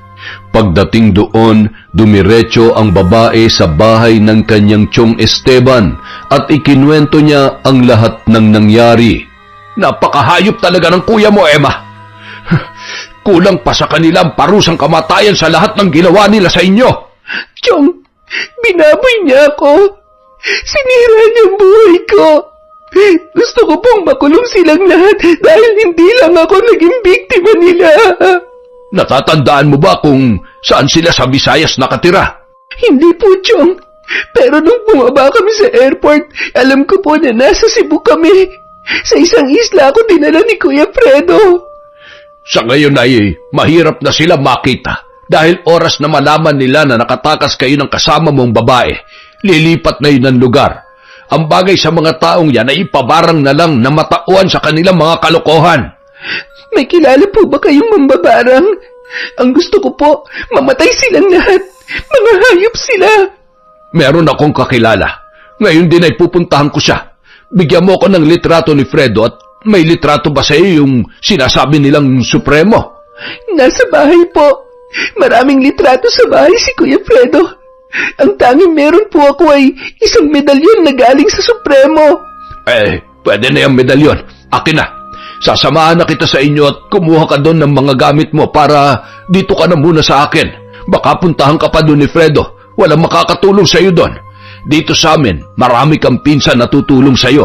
Pagdating doon, dumiretso ang babae sa bahay ng kanyang tiyong Esteban at ikinuwento niya ang lahat ng nangyari. Napakahayop talaga ng kuya mo, Emma. Kulang pa sa kanilang parusang kamatayan sa lahat ng ginawa nila sa inyo. Tiyong, binaboy niya ako. Sinira niya ang buhay ko. Gusto ko pong makulong silang lahat dahil hindi lang ako naging biktima nila. Natatandaan mo ba kung saan sila sa Visayas nakatira? Hindi po, Tiyong. Pero nung bumaba kami sa airport, alam ko po na nasa Cebu kami. Sa isang isla ako dinala ni Kuya Fredo. Sa ngayon ay mahirap na sila makita dahil oras na malaman nila na nakatakas kayo ng kasama mong babae, lilipat na yun ng lugar. Ang bagay sa mga taong yan ay ipabarang na lang na matauan sa kanilang mga kalokohan. May kilala po ba kayong mambabarang? Ang gusto ko po, mamatay silang lahat. Mga hayop sila. Meron akong kakilala. Ngayon din ay pupuntahan ko siya. Bigyan mo ko ng litrato ni Fredo at may litrato ba sa iyo yung sinasabi nilang Supremo? Nasa bahay po. Maraming litrato sa bahay si Kuya Fredo. Ang tanging meron po ako ay isang medalyon na galing sa Supremo. Pwede na yung medalyon. Akin na. Sasamahan na kita sa inyo at kumuha ka doon ng mga gamit mo para dito ka na muna sa akin. Baka puntahan ka pa doon ni Fredo. Walang makakatulong sa iyo doon. Dito sa amin, marami kang pinsan na tutulong sa iyo.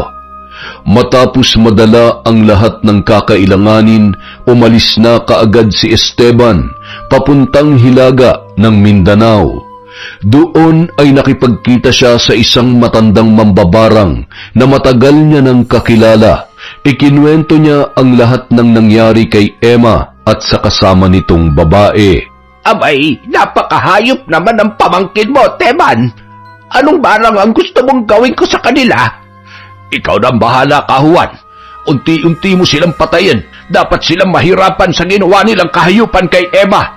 Matapos madala ang lahat ng kakailanganin, umalis na kaagad si Esteban, papuntang Hilaga ng Mindanao. Doon ay nakipagkita siya sa isang matandang mambabarang na matagal niya nang kakilala. Ikinuwento niya ang lahat ng nangyari kay Emma at sa kasama nitong babae. Abay, napakahayop naman ang pamangkin mo, Teban. Anong barang ang gusto mong gawin ko sa kanila? Ikaw na ang bahala, Kahuan. Unti-unti mo silang patayin. Dapat silang mahirapan sa ginawa nilang kahayupan kay Emma.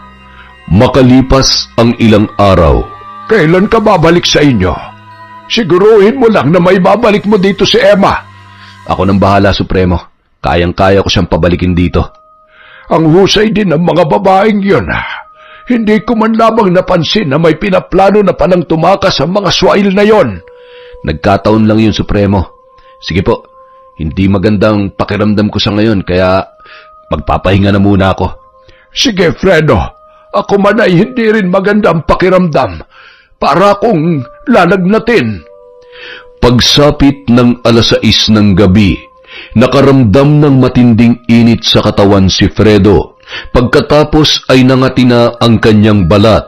Makalipas ang ilang araw. Kailan ka babalik sa inyo? Siguruhin mo lang na may babalik mo dito si Emma. Ako nang bahala, Supremo. Kayang-kaya ko siyang pabalikin dito. Ang husay din ng mga babaeng yun. Hindi ko man lamang napansin na may pinaplano na palang tumakas ang mga swail na yon. Nagkataon lang yun, Supremo. Sige po, hindi magandang pakiramdam ko sa ngayon, kaya magpapahinga na muna ako. Sige, Fredo. Ako man ay hindi rin magandang pakiramdam. Para akong lalagnatin. Pagsapit ng 6:00 ng gabi, nakaramdam ng matinding init sa katawan si Fredo. Pagkatapos ay nangati na ang kanyang balat.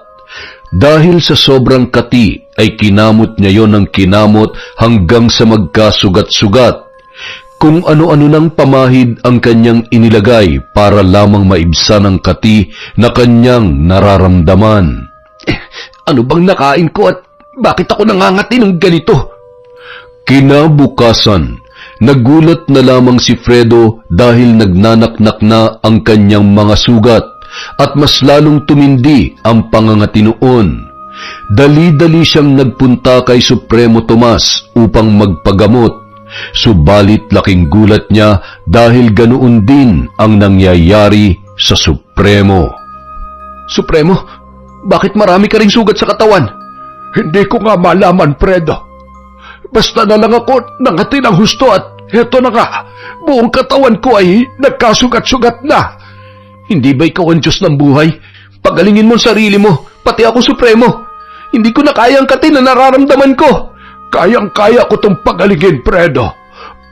Dahil sa sobrang kati ay kinamot niya yon ng kinamot hanggang sa magkasugat-sugat. Kung ano-ano nang pamahid ang kanyang inilagay para lamang maibsan ang kati na kanyang nararamdaman. Ano bang nakain ko at bakit ako nangangati ng ganito? Kinabukasan, nagulat na lamang si Fredo dahil nagnanaknak na ang kanyang mga sugat at mas lalong tumindi ang pangangati noon. Dali-dali siyang nagpunta kay Supremo Tomas upang magpagamot. Subalit laking gulat niya dahil ganoon din ang nangyayari sa Supremo. Supremo, bakit marami ka ring sugat sa katawan? Hindi ko nga malaman, Fredo. Basta na lang ako nangati ng husto at heto na nga, buong katawan ko ay nagkasugat-sugat na. Hindi ba ikaw ang Diyos ng buhay? Pagalingin mo ang sarili mo, pati ako, Supremo. Hindi ko na kaya ang kati na nararamdaman ko. Kayang-kaya ko tong pagalingin, Fredo.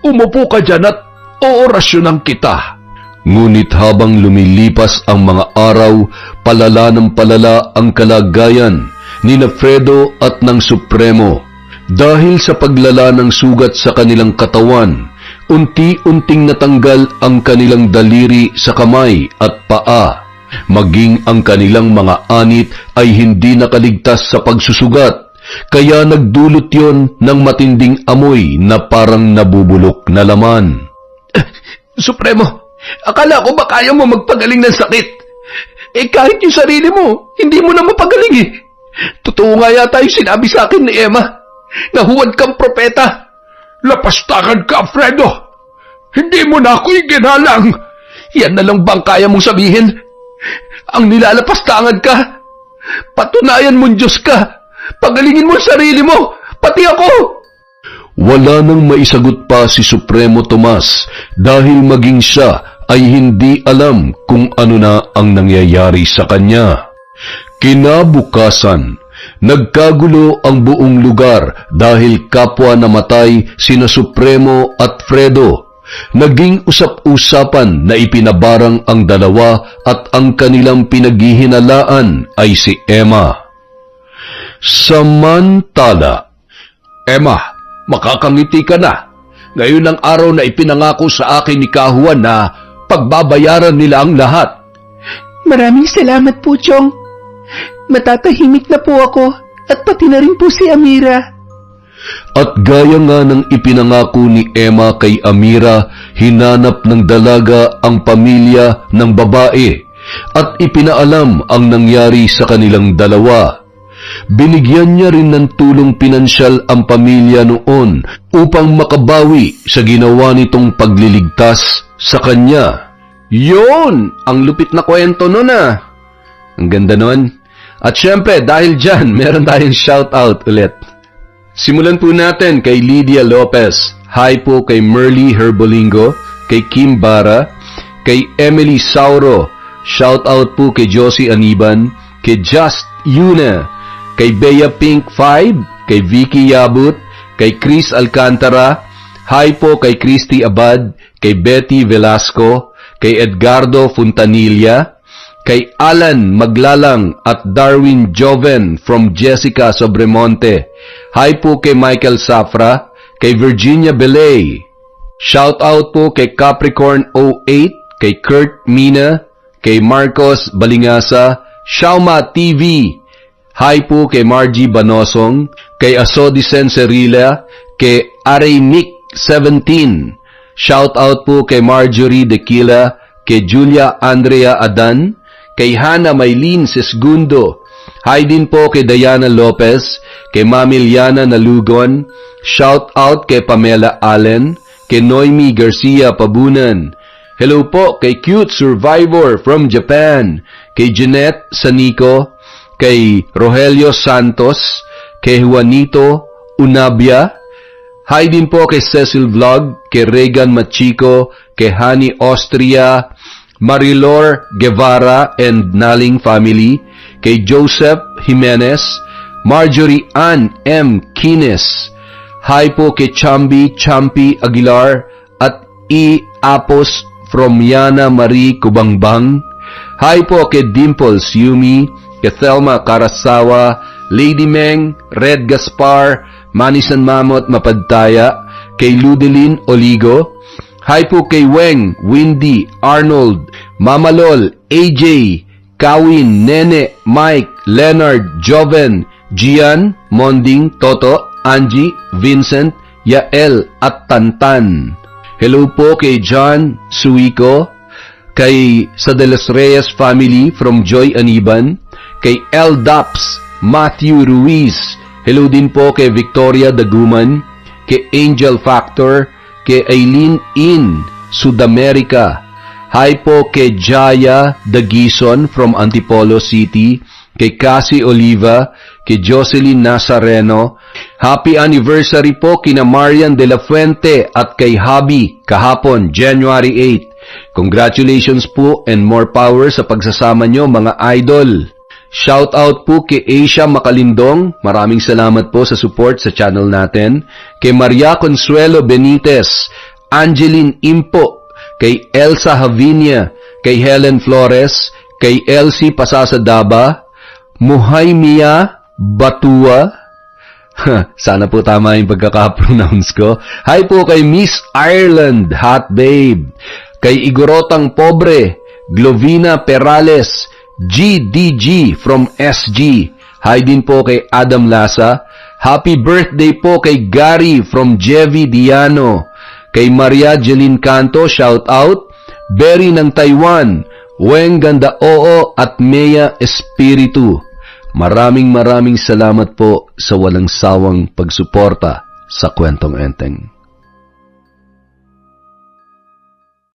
Umupo ka dyan at oorasyonan kita. Ngunit habang lumilipas ang mga araw, palala ng palala ang kalagayan ni Fredo at ng Supremo. Dahil sa paglala ng sugat sa kanilang katawan, unti-unting natanggal ang kanilang daliri sa kamay at paa. Maging ang kanilang mga anit ay hindi nakaligtas sa pagsusugat, kaya nagdulot yon ng matinding amoy na parang nabubulok na laman. Supremo, akala ko ba kaya mo magpagaling ng sakit? Kahit yung sarili mo, hindi mo na mapagaling eh. Totoo nga yata yung sinabi sa akin ni Emma. Nahuwad kang propeta. Lapastangan ka, Fredo. Hindi mo na ako iginalang. Yan na lang bang kaya mong sabihin? Ang nilalapastangan ka? Patunayan mong Diyos ka. Pagalingin mo ang sarili mo, pati ako. Wala nang maisagot pa si Supremo Tomas dahil maging siya ay hindi alam kung ano na ang nangyayari sa kanya. Kinabukasan, nagkagulo ang buong lugar dahil kapwa namatay sina Supremo at Fredo. Naging usap-usapan na ipinabarang ang dalawa at ang kanilang pinaghihinalaan ay si Emma. Samantala, Emma, makakangiti ka na. Ngayon ang araw na ipinangako sa akin ni Kahuan na pagbabayaran nila ang lahat. Maraming salamat po, Chong. Matatahimik na po ako at pati na rin po si Amira. At gaya nga ng ipinangako ni Emma kay Amira, hinanap ng dalaga ang pamilya ng babae at ipinaalam ang nangyari sa kanilang dalawa. Binigyan niya rin ng tulong pinansyal ang pamilya noon upang makabawi sa ginawa nitong pagliligtas sa kanya. Yun! Ang lupit na kwento nun ah! Ang ganda nun. At syempre, dahil dyan, meron tayong shoutout ulit. Simulan po natin kay Lydia Lopez. Hi po kay Merly Herbolingo, kay Kim Bara, kay Emily Sauro. Shoutout po kay Josie Aniban, kay Just Yuna, kay Bea Pink 5, kay Vicky Yabut, kay Chris Alcantara. Hi po kay Christy Abad, kay Betty Velasco, kay Edgardo Fontanilla, kay Alan Maglalang at Darwin Joven from Jessica Sobremonte. Hi po kay Michael Safra, kay Virginia Belay. Shout out po kay Capricorn 08, kay Kurt Mina, kay Marcos Balingasa, Shauma TV. Hi po kay Margie Banosong, kay Asodisen Cerilla, kay Aray Nick 17. Shout out po kay Marjorie Dequila, kay Julia Andrea Adan, kay Hana Maylin Sesgundo. Hi din po kay Diana Lopez, kay Mami Liana Nalugon. Shout out kay Pamela Allen, kay Noemi Garcia Pabunan. Hello po kay Cute Survivor from Japan, kay Jeanette Sanico, kay Rogelio Santos, kay Juanito Unabia. Hi din po kay Cecil Vlog, kay Regan Machico, kay Hani Austria, Marilor Guevara and Naling family, kay Joseph Jimenez, Marjorie Ann M. Kines. Hi po kay Champi Aguilar at E. Apos from Yana Marie Kubangbang. Hi po kay Dimples Yumi, kay Thelma Karasawa, Lady Meng, Red Gaspar, Manisan Mamot Mapadtaya, kay Ludelin Oligo. Hi po kay Weng, Windy, Arnold, Mama Lol, AJ, Kawin, Nene, Mike, Leonard, Joven, Gian, Monding, Toto, Angie, Vincent, Yael at Tantan. Hello po kay John Suico, kay sa De Los Reyes family from Joy Aniban, kay L. Daps, Matthew Ruiz. Hello din po kay Victoria Daguman, kay Angel Factor, kay Aileen In, Sudamerica. Hi po kay Jaya Dagison from Antipolo City, kay Cassie Oliva, kay Jocelyn Nazareno. Happy anniversary po kina Marian de la Fuente at kay Habi kahapon, January 8. Congratulations po and more power sa pagsasama nyo mga idol. Shout out po kay Asia Makalindong, maraming salamat po sa support sa channel natin. Kay Maria Consuelo Benitez, Angeline Impo, kay Elsa Havinia, kay Helen Flores, kay Elsie Pasasadaba, Muhay Mia Batua, sana po tama yung pagkaka-pronounce ko. Hi po kay Miss Ireland, Hot Babe, kay Igorotang Pobre, Glovina Perales, GDG from SG. Hi din po kay Adam Lasa. Happy birthday po kay Gary from Jevi Diano. Kay Maria Jeline Canto, shout out. Berry ng Taiwan, Weng Ganda Oo at Mea Espiritu. Maraming salamat po sa walang sawang pagsuporta sa Kwentong Enteng.